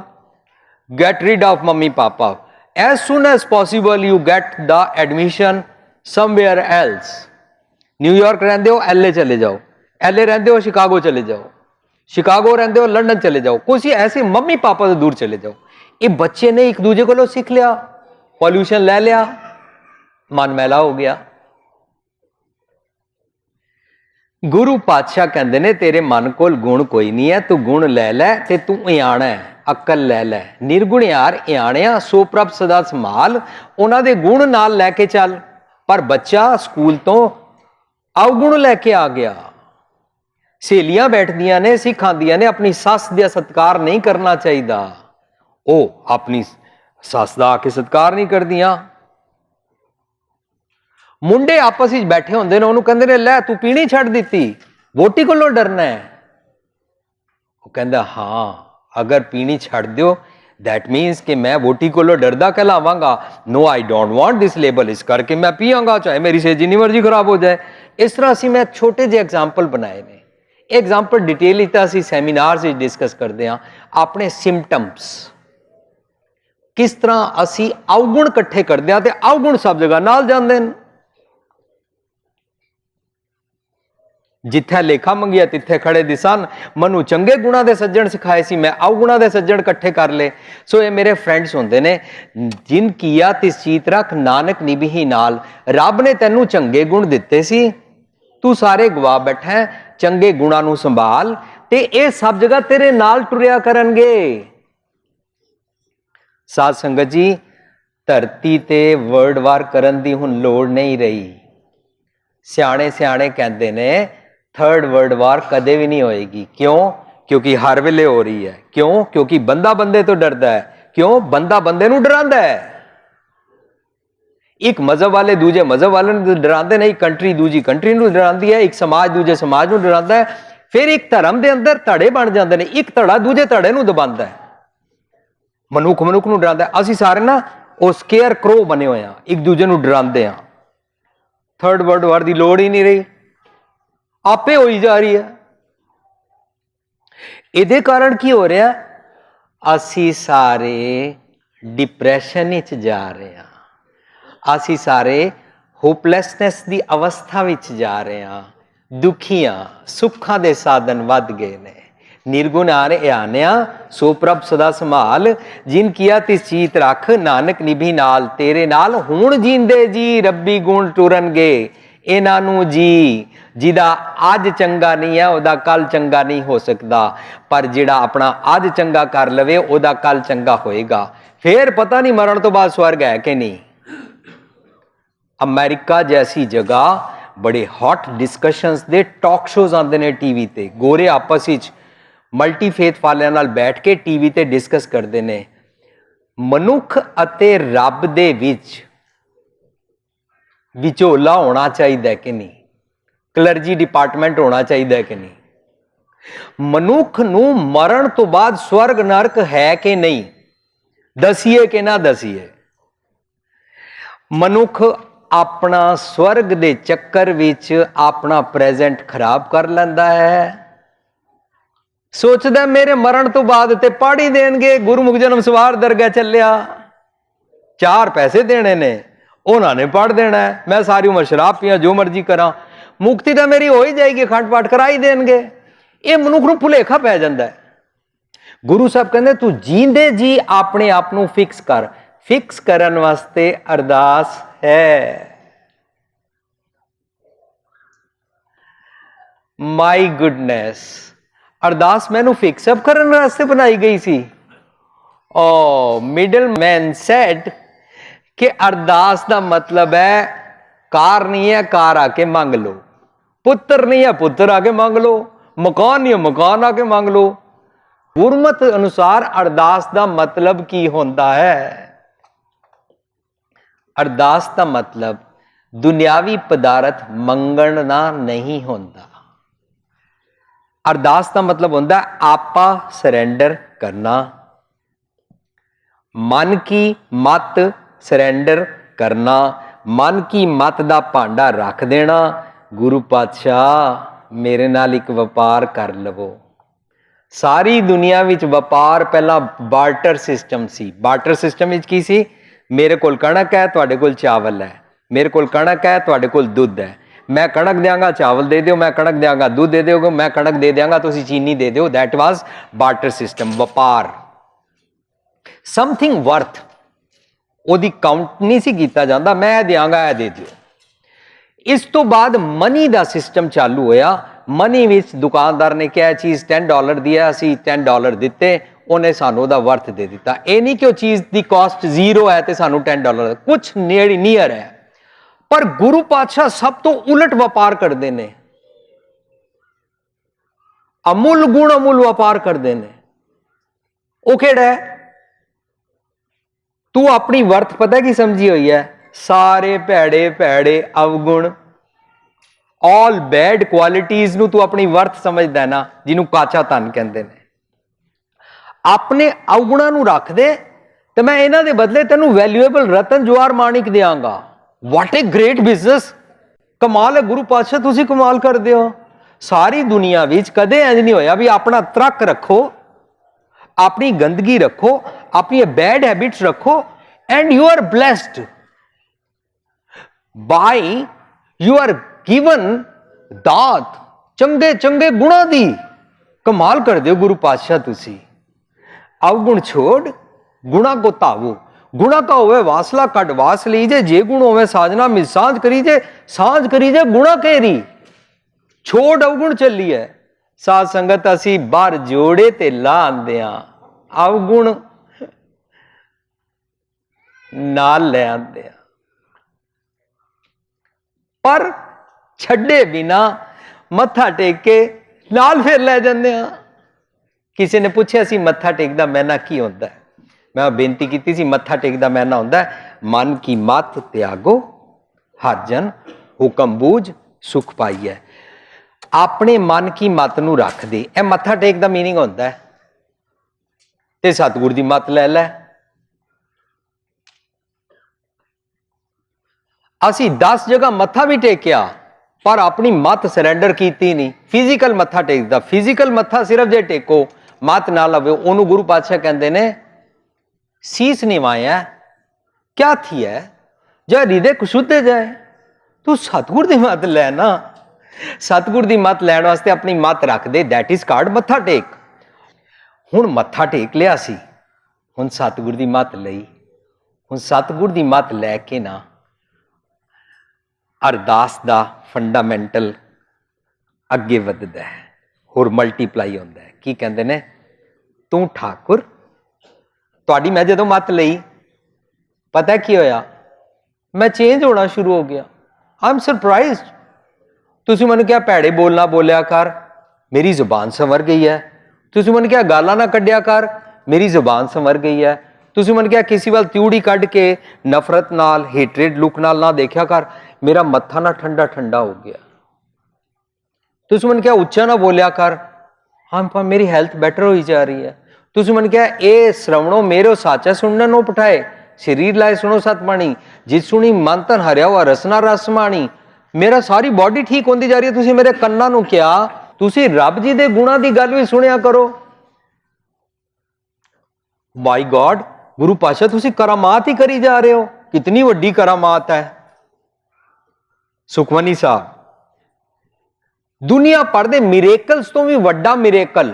Get rid of mummy papa as soon as possible. You get the admission somewhere else. New York रहते हो एलए चले जाओ, एलए रहते हो शिकागो चले जाओ, शिकागो रहते हो लंदन चले जाओ, कुछ ऐसे मम्मी पापा से दूर चले जाओ। ये बच्चे ने एक दूजे को सीख लिया, पॉल्यूशन ले लिया, मन मैला हो गया। गुरु पातशाह कहते ने तेरे मन को गुण कोई नहीं है, तू गुण ले लै ते तू इयाना है, अकल ले लै। निर्गुण यार इयाणिया सो प्रभ सदा संभाल। उन्हां दे गुण नाल लैके चल। पर बच्चा स्कूल तो अवगुण लैके आ गया। सहेलियां बैठदियां ने, सिखांदियां ने अपनी सस दा सत्कार नहीं करना चाहिए, ओ अपनी सस दा आके सत्कार नहीं करदियां। मुंडे आपस में बैठे होंदे ने, उन्होंने कहंदे ने लै तू पीनी छड़ दिती, वोटी कोलों डरना है। वो कहंदा हां अगर पीनी छड़ दियो दैट मीन्स कि मैं वोटी कोलों डरदा कहलावांगा। No I don't want this label, इस करके मैं पीआंगा चाहे मेरी सेहत जिन्नी मर्जी खराब हो जाए। इस तरह असीं मैं छोटे जे एग्जाम्पल बनाए ने। एग्जाम्पल डिटेल ही असीं सैमीनार से डिस्कस करते हैं। अपने सिम्पटम्स किस तरह असीं अवगुण इकट्ठे करते हैं, तो अवगुण सब जगह नाल जांदे ने। जिथे लेखा मंगिया तिथे खड़े दिसन। मनु चंगे गुणा दे सज्जण सिखाए सी, मैं अवगुणा दे सज्जण इकट्ठे कर ले। सो ये मेरे फ्रेंड्स होंदे ने। जिन किया तिस चीत रख, नानक निभही नाल। रब ने तैनू चंगे गुण दिते सी, तू सारे गवा बैठा है। चंगे गुणा नू संभाल ते ये सब जगह तेरे नाल टुरिया करनगे। साध संगत जी, धरती ते वर्ल्ड वार करन दी हुण लोड़ नहीं रही। सियाणे सियाणे कहते ने थर्ड वर्ल्ड वार कदे भी नहीं होएगी। क्यों? क्योंकि हर वेले हो रही है। क्यों? क्योंकि बंदा बंदे तो डरदा है। क्यों? बंदा बंदे नू डरांदा है। एक मजहब वाले दूजे मजहब वाले नू डरांदे ने, एक कंट्री दूजी कंट्री नू डरांदी है, एक समाज दूजे समाज नू डरांदा है। फिर एक धर्म दे अंदर धड़े बन जांदे ने, एक धड़ा दूजे धड़े नू दबांदा है। ਮਨੁੱਖ ਮਨੁੱਖ ਨੂੰ ਡਰਾਉਂਦਾ। ਅਸੀਂ ਸਾਰੇ ਨਾ ਉਹ ਸਕੇਅਰ ਕਰੋ ਬਣੇ ਹੋਏ ਆ, ਇੱਕ ਦੂਜੇ ਨੂੰ ਡਰਾਉਂਦੇ ਆ। ਥਰਡ ਵਰਲਡ ਵਾਰ ਦੀ ਲੋੜ ਹੀ ਨਹੀਂ ਰਹੀ, ਆਪੇ ਹੋਈ ਜਾ ਰਹੀ ਹੈ। ਇਹਦੇ ਕਾਰਨ ਕੀ ਹੋ ਰਿਹਾ? ਅਸੀਂ ਸਾਰੇ ਡਿਪਰੈਸ਼ਨ ਵਿੱਚ ਜਾ ਰਹੇ ਹਾਂ, ਅਸੀਂ ਸਾਰੇ ਹੋਪਲੈਸਨੈਸ ਦੀ ਅਵਸਥਾ ਵਿੱਚ ਜਾ ਰਹੇ ਹਾਂ, ਦੁਖੀਆਂ, ਸੁੱਖਾਂ ਦੇ ਸਾਧਨ ਵੱਧ ਗਏ ਨੇ। ਨਿਰਗੁਣ ਆਨਿਆ ਸੋ ਪ੍ਰਭ ਸਦਾ ਸੰਭਾਲ, ਜਿਨ ਕੀਆ ਤਿਸ ਚੀਤ ਰੱਖ, ਨਾਨਕ ਨਿਭੀ ਨਾਲ ਤੇਰੇ ਨਾਲ। ਹੁਣ ਜੀਂਦੇ ਜੀ ਰੱਬੀ ਗੁਣ ਟੁਰਨਗੇ, ਇਹਨਾਂ ਨੂੰ ਜੀ ਜਿਹਦਾ ਅੱਜ ਚੰਗਾ ਨਹੀਂ ਹੈ ਉਹਦਾ ਕੱਲ ਚੰਗਾ ਨਹੀਂ ਹੋ ਸਕਦਾ, ਪਰ ਜਿਹੜਾ ਆਪਣਾ ਅੱਜ ਚੰਗਾ ਕਰ ਲਵੇ ਉਹਦਾ ਕੱਲ ਚੰਗਾ ਹੋਏਗਾ। ਫੇਰ ਪਤਾ ਨਹੀਂ ਮਰਨ ਤੋਂ ਬਾਅਦ ਸਵਰਗ ਹੈ ਕਿ ਨਹੀਂ। ਅਮਰੀਕਾ ਜੈਸੀ ਜਗ੍ਹਾ ਬੜੇ ਹੌਟ ਡਿਸਕਸ਼ਨਸ ਦੇ ਟਾਕ ਸ਼ੋਜ਼ ਆਉਂਦੇ ਨੇ ਟੀਵੀ ਤੇ, ਗੋਰੇ ਆਪਸ ਵਿੱਚ ਮਲਟੀ ਫੇਥ ਵਾਲਿਆਂ ਨਾਲ ਬੈਠ ਕੇ ਟੀਵੀ ਤੇ ਡਿਸਕਸ ਕਰਦੇ ਨੇ ਮਨੁੱਖ ਅਤੇ ਰੱਬ ਦੇ ਵਿੱਚ ਵਿਚੋਲਾ ਹੋਣਾ ਚਾਹੀਦਾ ਕਿ ਨਹੀਂ, ਕਲਰਜੀ ਡਿਪਾਰਟਮੈਂਟ ਹੋਣਾ ਚਾਹੀਦਾ ਕਿ ਨਹੀਂ, ਮਨੁੱਖ ਨੂੰ ਮਰਨ ਤੋਂ ਬਾਅਦ ਸਵਰਗ ਨਰਕ ਹੈ ਕਿ ਨਹੀਂ, ਦਸੀਏ ਕਿ ਨਾ ਦਸੀਏ। ਮਨੁੱਖ ਆਪਣਾ ਸਵਰਗ ਦੇ ਚੱਕਰ ਵਿੱਚ ਆਪਣਾ ਪ੍ਰੈਜ਼ੈਂਟ ਖਰਾਬ ਕਰ ਲੈਂਦਾ ਹੈ, ਸੋਚਦਾ ਮੇਰੇ ਮਰਨ ਤੋਂ ਬਾਅਦ ਤੇ ਪਾੜੀ ਦੇਣਗੇ, ਗੁਰਮੁਖ ਜਨਮ ਸਵਾਰ ਦਰਗਾਹ ਚੱਲਿਆ, 4 ਪੈਸੇ ਦੇਣੇ ਨੇ, ਉਹਨਾਂ ਨੇ ਪੜ ਦੇਣਾ, ਮੈਂ ਸਾਰੀ ਉਮਰ ਸ਼ਰਾਬ ਪੀਆਂ, ਜੋ ਮਰਜ਼ੀ ਕਰਾਂ, ਮੁਕਤੀ ਤਾਂ ਮੇਰੀ ਹੋ ਹੀ ਜਾਏਗੀ, ਖੰਡ ਪਾਠ ਕਰਾ ਹੀ ਦੇਣਗੇ। ਇਹ ਮਨੁੱਖ ਨੂੰ ਭੁਲੇਖਾ ਪੈ ਜਾਂਦਾ ਹੈ। ਗੁਰੂ ਸਾਹਿਬ ਕਹਿੰਦੇ ਤੂੰ ਜੀਂਦੇ ਜੀ ਆਪਣੇ ਆਪ ਨੂੰ ਫਿਕਸ ਕਰ। ਫਿਕਸ ਕਰਨ ਵਾਸਤੇ ਅਰਦਾਸ ਹੈ। ਮਾਈ ਗੁੱਡਨੈਸ, ਅਰਦਾਸ ਮੈਨੂੰ ਫਿਕਸ ਅਪ ਕਰਨ ਵਾਸਤੇ ਬਣਾਈ ਗਈ ਸੀ। ਮਿਡਲ ਮੈਨ ਸੈਡ ਕਿ ਅਰਦਾਸ ਦਾ ਮਤਲਬ ਹੈ ਕਾਰ ਨਹੀਂ ਹੈ ਕਾਰ ਆ ਕੇ ਮੰਗ ਲਓ, ਪੁੱਤਰ ਨਹੀਂ ਹੈ ਪੁੱਤਰ ਆ ਕੇ ਮੰਗ ਲਓ, ਮਕਾਨ ਨਹੀਂ ਹੈ ਮਕਾਨ ਆ ਕੇ ਮੰਗ ਲਓ। ਗੁਰਮਤ ਅਨੁਸਾਰ ਅਰਦਾਸ ਦਾ ਮਤਲਬ ਕੀ ਹੁੰਦਾ ਹੈ? ਅਰਦਾਸ ਦਾ ਮਤਲਬ ਦੁਨਿਆਵੀ ਪਦਾਰਥ ਮੰਗਣਾ ਨਹੀਂ ਹੁੰਦਾ। ਅਰਦਾਸ ਦਾ ਮਤਲਬ ਹੁੰਦਾ ਆਪਾ ਸਰੈਂਡਰ ਕਰਨਾ, ਮਨ ਕੀ ਮਤ ਸਰੈਂਡਰ ਕਰਨਾ, ਮਨ ਕੀ ਮਤ ਦਾ ਭਾਂਡਾ ਰੱਖ ਦੇਣਾ। ਗੁਰੂ ਪਾਤਸ਼ਾਹ ਮੇਰੇ ਨਾਲ ਇੱਕ ਵਪਾਰ ਕਰ ਲਵੋ। ਸਾਰੀ ਦੁਨੀਆ ਵਿੱਚ ਵਪਾਰ ਪਹਿਲਾਂ ਬਾਰਟਰ ਸਿਸਟਮ ਸੀ। ਬਾਰਟਰ ਸਿਸਟਮ ਵਿੱਚ ਕੀ ਸੀ? ਮੇਰੇ ਕੋਲ ਕਣਕ ਹੈ, ਤੁਹਾਡੇ ਕੋਲ ਚਾਵਲ ਹੈ, ਮੇਰੇ ਕੋਲ ਕਣਕ ਹੈ, ਤੁਹਾਡੇ ਕੋਲ ਦੁੱਧ ਹੈ, ਮੈਂ ਕਣਕ ਦਿਆਂਗਾ ਚਾਵਲ ਦੇ ਦਿਓ, ਮੈਂ ਕਣਕ ਦਿਆਂਗਾ ਦੁੱਧ ਦੇ ਦਿਓਗੇ, ਮੈਂ ਕਣਕ ਦੇ ਦਿਆਂਗਾ ਤੁਸੀਂ ਚੀਨੀ ਦੇ ਦਿਓ। ਦੈਟ ਵਾਜ਼ ਬਾਰਟਰ ਸਿਸਟਮ, ਵਪਾਰ। ਸਮਥਿੰਗ ਵਰਥ, ਉਹਦੀ ਕਾਊਂਟ ਨਹੀਂ ਸੀ ਕੀਤਾ ਜਾਂਦਾ, ਮੈਂ ਦਿਆਂਗਾ ਇਹ ਦੇ ਦਿਓ। ਇਸ ਤੋਂ ਬਾਅਦ ਮਨੀ ਦਾ ਸਿਸਟਮ ਚਾਲੂ ਹੋਇਆ। ਮਨੀ ਵਿੱਚ ਦੁਕਾਨਦਾਰ ਨੇ ਕਿਹਾ ਚੀਜ਼ $10 ਦੀ ਹੈ, ਅਸੀਂ $10 ਦਿੱਤੇ, ਉਹਨੇ ਸਾਨੂੰ ਉਹਦਾ ਵਰਥ ਦੇ ਦਿੱਤਾ। ਇਹ ਨਹੀਂ ਕਿ ਉਹ ਚੀਜ਼ ਦੀ ਕਾਸਟ 0 ਹੈ ਤੇ ਸਾਨੂੰ $10, ਕੁਛ ਨੇੜੇ ਨੀਅਰ ਹੈ। ਪਰ ਗੁਰੂ ਪਾਤਸ਼ਾਹ ਸਭ ਤੋਂ ਉਲਟ ਵਪਾਰ ਕਰਦੇ ਨੇ, ਅਮੁੱਲ ਗੁਣ ਅਮੁੱਲ ਵਪਾਰ ਕਰਦੇ ਨੇ। ਉਹ ਕਿਹੜਾ ਹੈ? ਤੂੰ ਆਪਣੀ ਵਰਥ ਪਤਾ ਕੀ ਸਮਝੀ ਹੋਈ ਹੈ? ਸਾਰੇ ਭੈੜੇ ਭੈੜੇ ਅਵਗੁਣ, ਆਲ ਬੈਡ ਕੁਆਲਿਟੀਜ਼ ਨੂੰ ਤੂੰ ਆਪਣੀ ਵਰਥ ਸਮਝਦਾ ਨਾ, ਜਿਹਨੂੰ ਕਾਚਾ ਧਨ ਕਹਿੰਦੇ ਨੇ। ਆਪਣੇ ਅਵਗੁਣਾਂ ਨੂੰ ਰੱਖ ਦੇ ਤੇ ਮੈਂ ਇਹਨਾਂ ਦੇ ਬਦਲੇ ਤੈਨੂੰ ਵੈਲਿਊਏਬਲ ਰਤਨ ਜਵਾਹਰ ਮਾਣਿਕ ਦਿਆਂਗਾ। ਵਾਟ ਏ ਗ੍ਰੇਟ ਬਿਜ਼ਨਸ! ਕਮਾਲ ਹੈ ਗੁਰੂ ਪਾਤਸ਼ਾਹ, ਤੁਸੀਂ ਕਮਾਲ ਕਰਦੇ ਹੋ। ਸਾਰੀ ਦੁਨੀਆ ਵਿੱਚ ਕਦੇ ਇੰਜ ਨਹੀਂ ਹੋਇਆ ਵੀ ਆਪਣਾ ਤਰਕ ਰੱਖੋ, ਆਪਣੀ ਗੰਦਗੀ ਰੱਖੋ, ਆਪਣੀ ਬੈਡ ਹੈਬਿਟਸ ਰੱਖੋ, and you are blessed by you are given ਦਾਤ ਚੰਗੇ ਚੰਗੇ ਗੁਣਾਂ ਦੀ। ਕਮਾਲ ਕਰਦੇ ਹੋ ਗੁਰੂ ਪਾਤਸ਼ਾਹ ਤੁਸੀਂ। ਅਵਗੁਣ ਛੋੜ ਗੁਣਾ ਕੋ ਧਾਵੋ, ਗੁਣਾ ਕਾ ਹੋਵੇ ਵਾਸਲਾ ਕੱਢ ਵਾਸ ਲੀਜੇ, ਜੇ ਗੁਣ ਹੋਵੇ ਸਾਜਨਾ ਮਿਲ ਸਾਂਝ ਕਰੀਜੇ, ਸਾਂਝ ਕਰੀਜੇ ਗੁਣਾ ਕੇਰੀ। ਛੋੜ ਅਵਗੁਣ ਚੱਲੀਏ। ਸਾਧ ਸੰਗਤ ਅਸੀਂ ਬਾਹਰ ਜੋੜੇ ਤੇ ਲਾ ਆਂਦੇ ਆ, ਅਵਗੁਣ ਨਾਲ ਲੈ ਆਂਦੇ ਆ, ਪਰ ਛੱਡੇ ਬਿਨਾ ਮੱਥਾ ਟੇਕ ਕੇ ਨਾਲ ਫਿਰ ਲੈ ਜਾਂਦੇ ਆ। ਕਿਸੇ ਨੇ ਪੁੱਛਿਆ ਸੀ ਮੱਥਾ ਟੇਕਦਾ ਮੈਨਾ ਕੀ ਹੁੰਦਾ ਹੈ? ਮੈਂ ਬੇਨਤੀ ਕੀਤੀ ਸੀ ਮੱਥਾ ਟੇਕਦਾ ਮੈਨਾ ਹੁੰਦਾ ਮਨ ਕੀ ਮਤ ਤਿਆਗੋ, ਹਰ ਜਨ ਹੁਕਮ ਬੂਝ ਸੁਖ ਪਾਈਐ। ਆਪਣੇ ਮਨ ਕੀ ਮਤ ਨੂੰ ਰੱਖ ਦੇ, ਇਹ ਮੱਥਾ ਟੇਕ ਦਾ ਮੀਨਿੰਗ ਹੁੰਦਾ ਹੈ। ते सतगुर दी मत लै लै। असी 10 जगह मत्था भी टेकिया पर अपनी मत सरेंडर की नहीं। फिजिकल मत्था टेकदा, फिजिकल मत्था सिर्फ जे टेको मत ना लवे ओनू गुरु पातशाह कहते ने सीस निवाया क्या थी है जो हृदय कुशुद्ध जाए। तू सतगुर दी मत लैना, सतगुर दी मत लैण वास्ते अपनी मत रख दे, दैट इज कार्ड मत्था टेक। हुण मत्था टेक लिया सी, हुण सतगुर दी मत लई, हुण सतगुर दी मत लैके ना अरदास दा फंडामेंटल अगे वधदा है होर मल्टीप्लाई होंदा है। की कहंदे ने तू ठाकुर, तुहाडी मैं जदों मत लई पता की होया, मैं चेंज होना शुरू हो गया। I am surprised. तुसीं मैनूं क्या भैड़े बोलना बोलिया कर, मेरी जुबान संवर गई है। तुसीं मैनूं क्या गालां ना कड्डिया कर, मेरी जुबान संवर गई है। तुसीं मैनूं क्या किसी वाल त्यूड़ी कढ़ के नफरत नाल हेट्रेड लुक नाल ना देखिया कर, मेरा मत्था ना ठंडा ठंडा हो गया। तुसीं मैनूं क्या उच्चा ना बोलिया कर, हाँ मेरी हेल्थ बेटर होई जा रही है। तुसीं मैनूं क्या ए श्रवणों मेरो साचा सुनना नो पठाए, शरीर लाए सुनो सतबाणी, जिस सुनी मन तन हरिया हुआ रसना रस माणी। मेरा सारी बॉडी ठीक होती जा रही है। तुसीं मेरे कन्नां नूं क्या तुसीं रब जी दे गुणां दी गल भी सुनिया करो। माई गॉड, गुरु पातशाह तुसीं करामात ही करी जा रहे हो, कितनी वड्डी करामात है। सुखमनी साहब, दुनिया भर दे मिरेकल्स तो भी वड्डा मिरेकल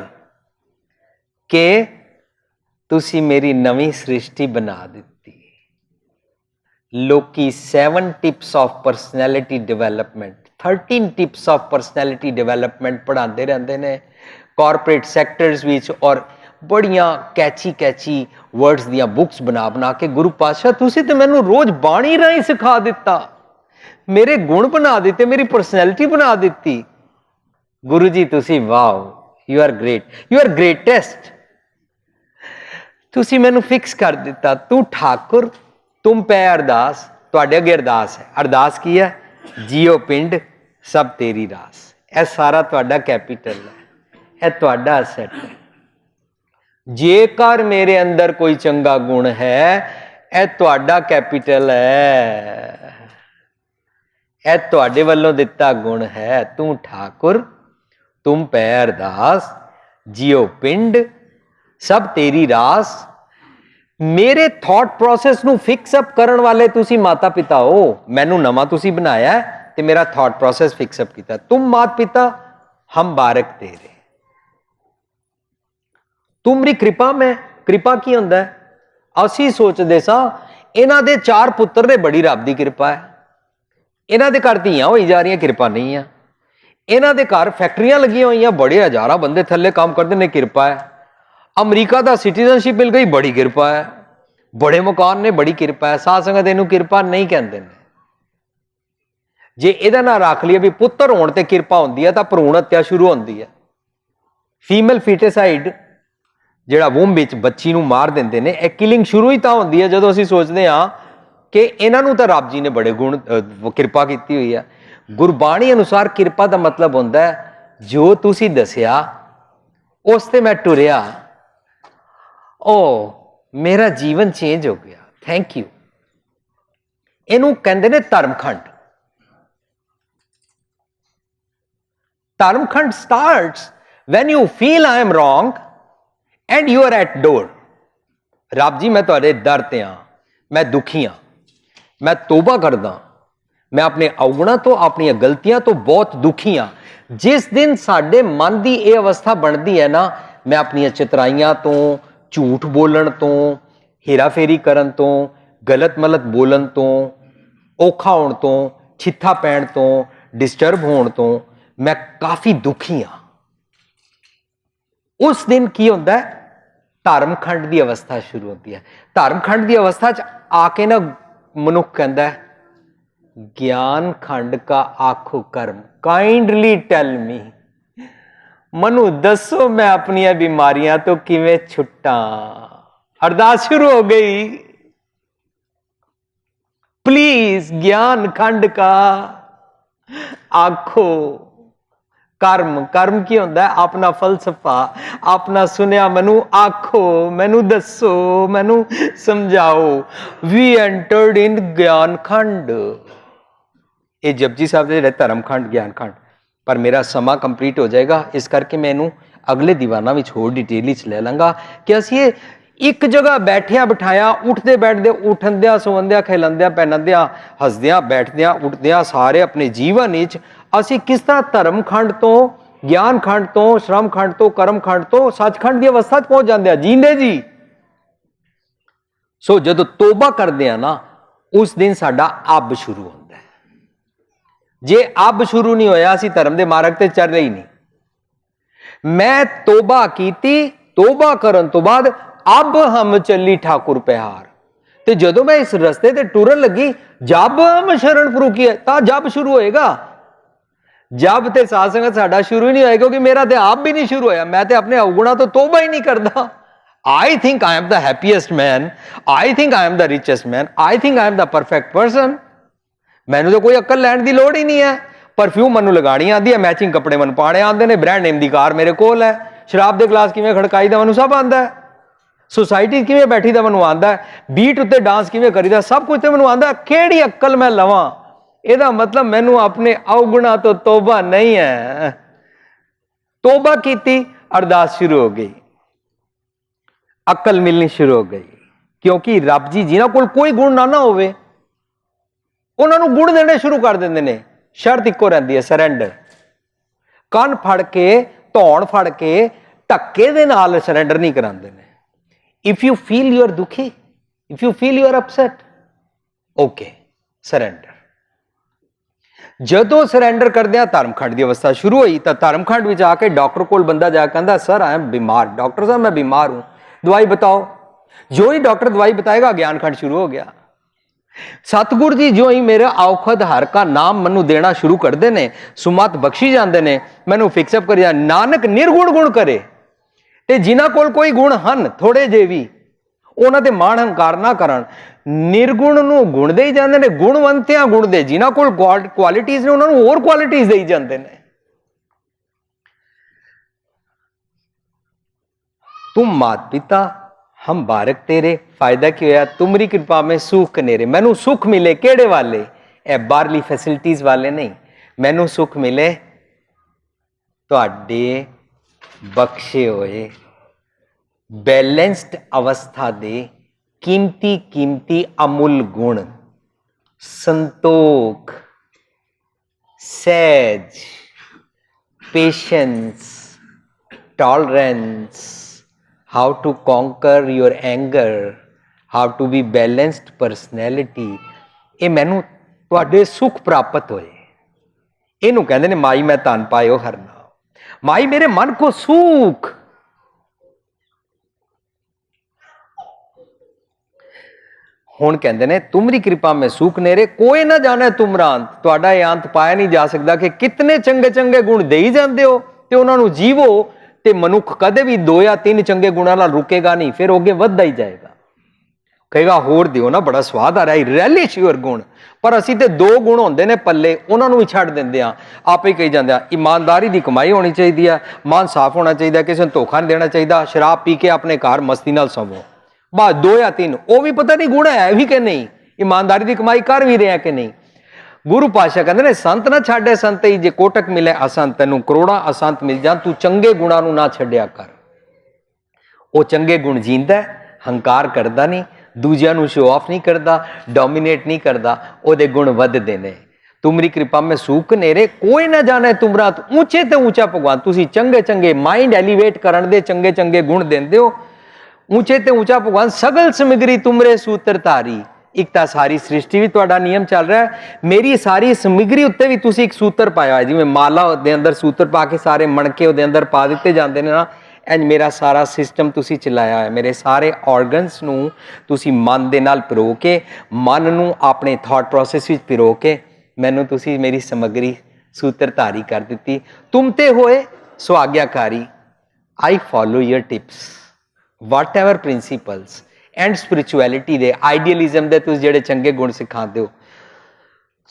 के तुसी मेरी नवी सृष्टि बना दी। लोकी 7 tips of personality development, 13 tips of personality development पढ़ाते रहते हैं कॉरपोरेट सैक्टर्स विच, और बड़िया कैची वर्ड्स दियां बुक्स बना बना के। गुरु पातशाह तुसी तो मैनू रोज बाणी राही सिखा दिता, मेरे गुण बना दिते, मेरी परसनैलिटी बना दी। गुरु जी तुसी wow, you are great, you are greatest. तुसी मैनू फिक्स कर दिता, तू ठाकुर तुम पै अरदास, तुहाडे अगे अरदास है। अरदास की है, जियो पिंड सब तेरी रास। यह सारा तुहाडा कैपिटल है, यह तुहाडा असैट है। जेकर मेरे अंदर कोई चंगा गुण है, यह तुहाडा कैपिटल है, यह तुहाडे वल्लों दिता गुण है। तू ठाकुर तुम पै अरदास, जियो पिंड सब तेरी रास। मेरे थॉट प्रोसेस नू फिक्स अप करन वाले तुसी माता पिता हो। मैनू नवा तुसी बनाया है ते मेरा थॉट प्रोसेस फिक्स अप किया। तुम मात पिता, हम बारक तेरे। तुमरी कृपा में, कृपा की हुंदा है, असी सोचदे सा इन्हां दे 4 पुत्र ने बड़ी रब दी कृपा है, इन्हां दे घर धीआं होई जा रही, कृपा नहीं है। इन्हां दे घर फैक्ट्रियां लगी हुई, बड़े हजारां बंदे थल्ले काम करते हैं, कृपा है। अमरीका का सिटीजनशिप मिल गई, बड़ी कृपा है। बड़े मकान ने, बड़ी कृपा है। साध संगत इहनूं कृपा नहीं कहते। जे इहदा नाम रख लिया भी पुत्र होने ते कृपा होंदी है, तो भ्रूण हत्या शुरू होंदी है। फीमेल फीटेसाइड जिहड़ा वूम विच बच्ची नूं मार दिंदे ने, यह किलिंग शुरू ही तां होंदी है जदों असीं सोचदे हां कि इन्हां नूं तां रब जी ने बड़े गुण कृपा की हुई है। गुरबाणी अनुसार कृपा का मतलब होंदा है जो तुसीं दसिया उस ते मैं टुरिया, ओ मेरा जीवन चेंज हो गया, थैंक यू। इनू कहते ने Dharamkhand. Dharamkhand starts when you feel I am wrong and you are at door. Rab ji मैं तुहाडे दर ते हां, मैं दुखी हां, मैं तोबा करदा, मैं अपने अवगुणों तो, अपनी गलतियां तो बहुत दुखी हां। जिस दिन साडे मन की यह अवस्था बनती है ना, मैं अपनी चितराइयां तो, झूठ बोलन तो, हेराफेरी करन तो, गलत मलत बोलन तो, औखा होने तो, छिथा पैण तो, डिस्टर्ब होने तो मैं काफी दुखी हाँ। उस दिन की होता है, धर्मखंड की अवस्था शुरू होती है। धर्मखंड की अवस्था च आके ना मनुख कहता है, ज्ञान खंड का आखो कर्म, काइंडली टेल मी, मनु दसो मैं अपनी बीमारियां तो किवें छुट्टा। अरदास शुरू हो गई, प्लीज ज्ञान खंड का आखो कर्म कर्म की होंदा है अपना फलसफा, अपना सुनिया मैनू आखो, मैनू दसो, मैनू समझाओ। वी एंटर्ड इन ज्ञान खंड, ये जपजी साहब दे जिहड़े धर्म खंड ज्ञान खंड। पर मेरा समा कंप्लीट हो जाएगा, इस करके मैनू अगले दीवाना में होर डिटेल च ले लांगा कि असीं एक जगह बैठिया बिठाया, उठते बैठते, उठद्या सोवंद्या, खिलांद्या पैनद्या, हसद्या बैठद्या उठद्या, सारे अपने जीवन विच असीं किस तरह धर्म खंड तो, ज्ञान खंड तो, श्रम खंड तो, कर्म खंड तो सचखंड की अवस्था पहुंच जाते हैं जींदे जी। सो जदों तोबा करते हैं ना, उस दिन साडा अब शुरू होता है। जे अब शुरू नहीं होया, असीं धर्म के मार्ग ते चल रही नहीं। मैं तोबा कीती, तोबा करन तो बाद अब हम चली ठाकुर प्यार, ते जदों मैं इस रस्ते ते टुरन लगी, जब हम शरण प्रभु की तां जब शुरू होएगा। जब ते साध संगत साडा शुरू ही नहीं होएगा, क्योंकि मेरा ते आप भी नहीं शुरू होया। मैं ते अपने अवगुणा तो तोबा ही नहीं करता। I think I am the happiest man, I think I am the richest man, I think I am the perfect person. मैनू तो कोई अक्ल लैण की लोड़ ही नहीं है। परफ्यूम मैनू लगानी आती है, मैचिंग कपड़े मैनू पाने आते हैं, ब्रांड नेम की कार मेरे कोल है, शराब के गिलास किवें खड़काई दा मैनू सब आंदा है, सोसाइटी किवें बैठी दा मैनू आंदा है, बीट उत्ते डांस किवें करीदा सब कुछ तो मैनू आंदा है। किहड़ी अक्ल मैं लवां? ਇਹਦਾ मतलब मैनू अपने अवगुणा तो तोबा नहीं है। तोबा की, अरदास शुरू हो गई, अकल मिलनी शुरू हो गई। क्योंकि रब जी जिन्हां कोल कोई गुण ना होवे, उन्हां नूं गुण देने शुरू कर देंदे ने। शर्त इक्को रहिंदी है, सरैंडर। कंन फड़ के, धौण फड़ के धक्के दे नाल सरैंडर नहीं करांदे ने। If you feel you are दुखी, if you feel you are upset, okay surrender. जदों सरैंडर करदे धर्मखंड की अवस्था शुरू हुई, तो धर्मखंड में आके डॉक्टर को बंदा जाके कहता, सर आई एम बीमार, डॉक्टर साहब मैं बीमार हूं, दवाई बताओ। जो ही डॉक्टर दवाई बताएगा, ज्ञान खंड शुरू हो गया। सतगुरु जी जो ही मेरे औखद हर का नाम मैनू देना शुरू करते हैं, सुमत बख्शी जाते हैं, मैनू फिक्सअप कर जा। नानक निर्गुण गुण करे, ते जिन्हां कोल कोई गुण हन थोड़े जे भी, उन्हां ते माण हंकार ना करन। निर्गुण नूं गुण दे जांदे ने, गुणवंतियां गुण दे, जिन्हां कोल क्वालिटीज ने उन्हां नूं होर क्वालिटीज देई जांदे ने। तुम मात पिता हम बारक तेरे, फायदा की होया तुमरी कृपा में सुख कनेरे। मैनू सुख मिले केड़े वाले? ए बाहरली फैसिलिटीज वाले नहीं। मैनू सुख मिले तुहाडे बख्शे होए बैलेंस्ड अवस्था दे कीमती कीमती अमुल गुण, संतोख, सहज, patience, tolerance, how to conquer your anger, how to be balanced personality, ये मैनू तुहाडे सुख प्राप्त होए। इनू कहंदे ने माई मैं धन पायो हरना, माई मेरे मन को सुख। हुण कहंदे ने तुमरी कृपा में सुख नेरे, कोई ना जाने तुमरा अंत। तुहाडा ये अंत पाया नहीं जा सकता कि कितने चंगे चंगे गुण देई जांदे हो ते उन्हां नूं जीवो, ते मनुख कदे भी 2 या 3 चंगे गुणां नाल रुकेगा नहीं, फिर अगे वधदा ही जाएगा। कहेगा होर दिओ ना, बड़ा स्वाद आ रहा है, रैलिश योर गुण। पर असीं ते 2 गुण होंदे ने पल्ले, उन्हां नूं ही छड्ड दिंदे आ। आपे कही जांदे आ ईमानदारी दी कमाई होनी चाहिदी है, मन साफ होना चाहिए, किसी नूं धोखा नहीं देना चाहिए, शराब पी के अपने घर मस्ती नाल सवो। बस 2 या 3, वो भी पता नहीं गुण है भी कि नहीं, ईमानदारी दी कमाई कर भी रहे कि नहीं। गुरु पातशाह कहते ने संत ना छाड़े संत ही, जे कोटक मिले असंत, तेनू करोड़ा असंत मिल जान, तू चंगे गुणा नू ना छड्या कर। वो चंगे गुण जींदा, हंकार करदा नहीं, दूजियां नू शो ऑफ नहीं करदा, डोमीनेट नहीं करदा, ओदे गुण वधदे ने। तुमरी कृपा में सुख नेरे, कोई ना जाने तुमरा ऊंचे ते ऊंचा भगवान। तुसी चंगे चंगे माइंड एलिवेट करन दे चंगे चंगे गुण देंदे हो। ऊंचे ते ऊंचा भगवान सगल समग्री तुमरे सूत्र धारी। एक तो सारी सृष्टि भी तुहाडा नियम चल रहा है, मेरी सारी समग्री उत्ते भी तुसी एक सूत्र पाया है, जिवें माला दे अंदर सूत्र पा के सारे मणके उहदे अंदर पा दिते जांदे ने ना, इंज मेरा सारा सिस्टम तुसी चलाया है। मेरे सारे ऑर्गनस नूं तुसी मन दे नाल पिरो के, मन नूं अपने थॉट प्रोसैस विच पिरो के, मैनूं तुसी मेरी समग्री सूत्रधारी कर दित्ती। तुम ते होए सो आग्याकारी, I follow your tips, whatever principles and spirituality दे, आइडियलिज्म दे तुसीं जिहड़े चंगे गुण सिखांदे हो,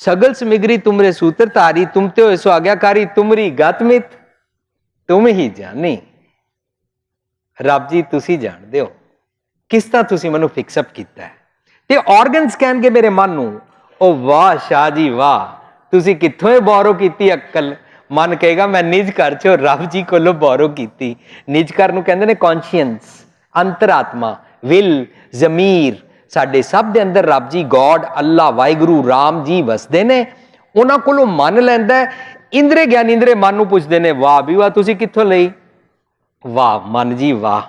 सगल समिगरी तुमरे सूत्रधारी, तुम ते होए सो आज्ञाकारी, तुमरी गतमित तुम ही जानी। रब जी तुसी जानते हो किस तरह तुसी मैनू फिक्सअप किया है। ते ऑर्गन्स कहणगे मेरे मन नू, ओ वाह शाह जी वाह, तुसी कित्थों बोरो की अक्ल। मन कहेगा मैं निज घर चो रब जी कोलों बोरो की। निज घर नू कहंदे ने कॉन्शियंस, अंतरात्मा, विल, जमीर। साडे सब दे अंदर रब जी, गॉड, अल्लाह, वाहिगुरु, राम जी वसदे ने। उन्हां कोलों मन लैंदा है। इंद्रे ज्ञान इंद्रे मन नू पुछदे ने, वाह भी वाह तुसी कित्थों लई। वाह मन जी वाह।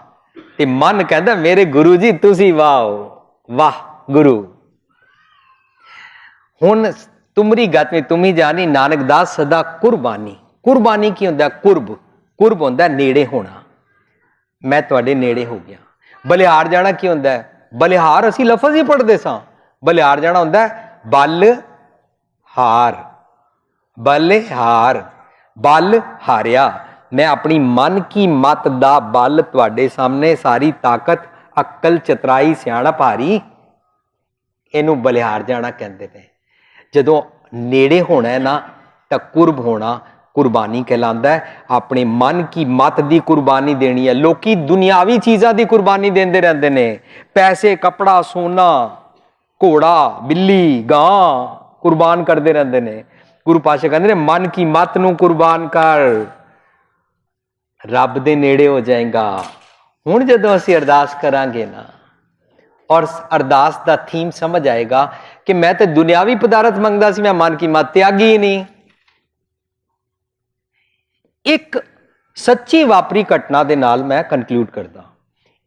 ते मन कहंदा मेरे गुरु जी तुसी वाह हो, वाह गुरु। हुण तुमरी गत में तुम ही जानी, नानक दास सदा कुर्बानी। कुर्बानी की होंदा? कुर्ब। कुर्ब होंदा नेड़े होना। मैं तुहाडे नेड़े हो गया। बलिहार जाना की होंदा है? बलिहार असी लफज ही पढ़ते सां। बलिहार जाना होंदा है बल हार, बलिहार, बल हारिया। मैं अपनी मन की मत दा बल तुहाडे सामने, सारी ताकत, अक्ल, चतराई, सियाणप हारी, इनू बलिहार जाना कहते हैं। जदों नेड़े होना है ना तो कुर्ब होना कुर्बानी कहलाता है। अपने मन की मत की कुर्बानी देनी है। लोकी दुनियावी चीज़ों की कुर्बानी देंदे रहंदे ने, पैसे, कपड़ा, सोना, घोड़ा, बिल्ली, गां कुर्बान करते रहंदे ने। गुरु पातशाह कहंदे ने मन की मत नू कुर्बान कर, रब दे नेड़े हो जाएगा। हुण जदों असीं अरदास करांगे ना और अरदास का थीम समझ आएगा कि मैं तो दुनियावी पदार्थ मंगदा सी, मैं मन की मत त्यागी ही नहीं। एक सच्ची वापरी घटना दे नाल मैं कनक्लूड करदा।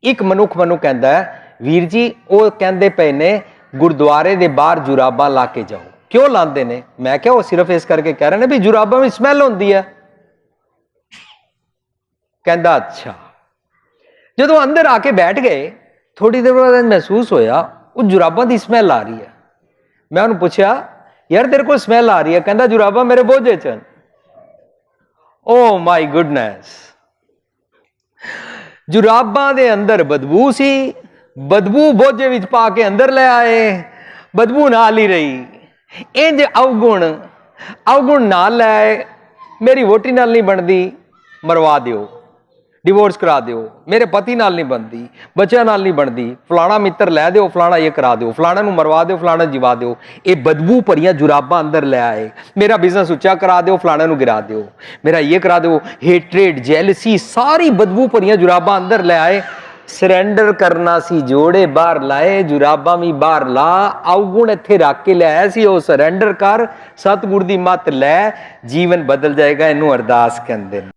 एक मनुख मैनूं कहंदा है, वीर जी वो कहंदे पे ने गुरुद्वारे दे बाहर जुराबां ला के जाओ। क्यों लांदे ने? मैं क्या वो सिर्फ इस करके कह रहे ने भी जुराबां में स्मैल होंदी है। कहंदा अच्छा। जदों अंदर आके बैठ गए, थोड़ी देर बाद महसूस होया वो जुराबां की स्मैल आ रही है। मैं उन्होंने पूछा यार तेरे को स्मैल आ रही है? कहता जुराबां मेरे बोझे च। ओ माई गुडनेस, जुराबां दे अंदर बदबू सी, बदबू बोझे विच पा के अंदर ले आए, बदबू नाल ही रही। इंज अवगुण, अवगुण नाल ले आए। मेरी वोटी नाल नहीं बनती, मरवा दिओ, डिवोर्स करा दिओ। मेरे पति नाल नहीं बनती, बच्चों नाल नहीं बनती, फलाना मित्र लै दिओ, फलाना ये करा दिओ, फलाना नूं मरवा दिओ, फलाना जिवा दिओ। ये बदबू भरियां जुराबां अंदर ले आए। मेरा बिजनेस उच्चा करा दिओ, फलाने नूं गिरा दिओ, मेरा ये करा दिओ। हेट्रेड, जैलसी, सारी बदबू भरियां जुराबां अंदर ले आए। सरेंडर करना सी, जोड़े बाहर लाए, जुराबां भी बाहर ला। अवगुण इत्थे रख के लिया सी, वो सरेंडर कर, सतगुर दी मत लै, जीवन बदल जाएगा। इनू अरदास कहंदे ने।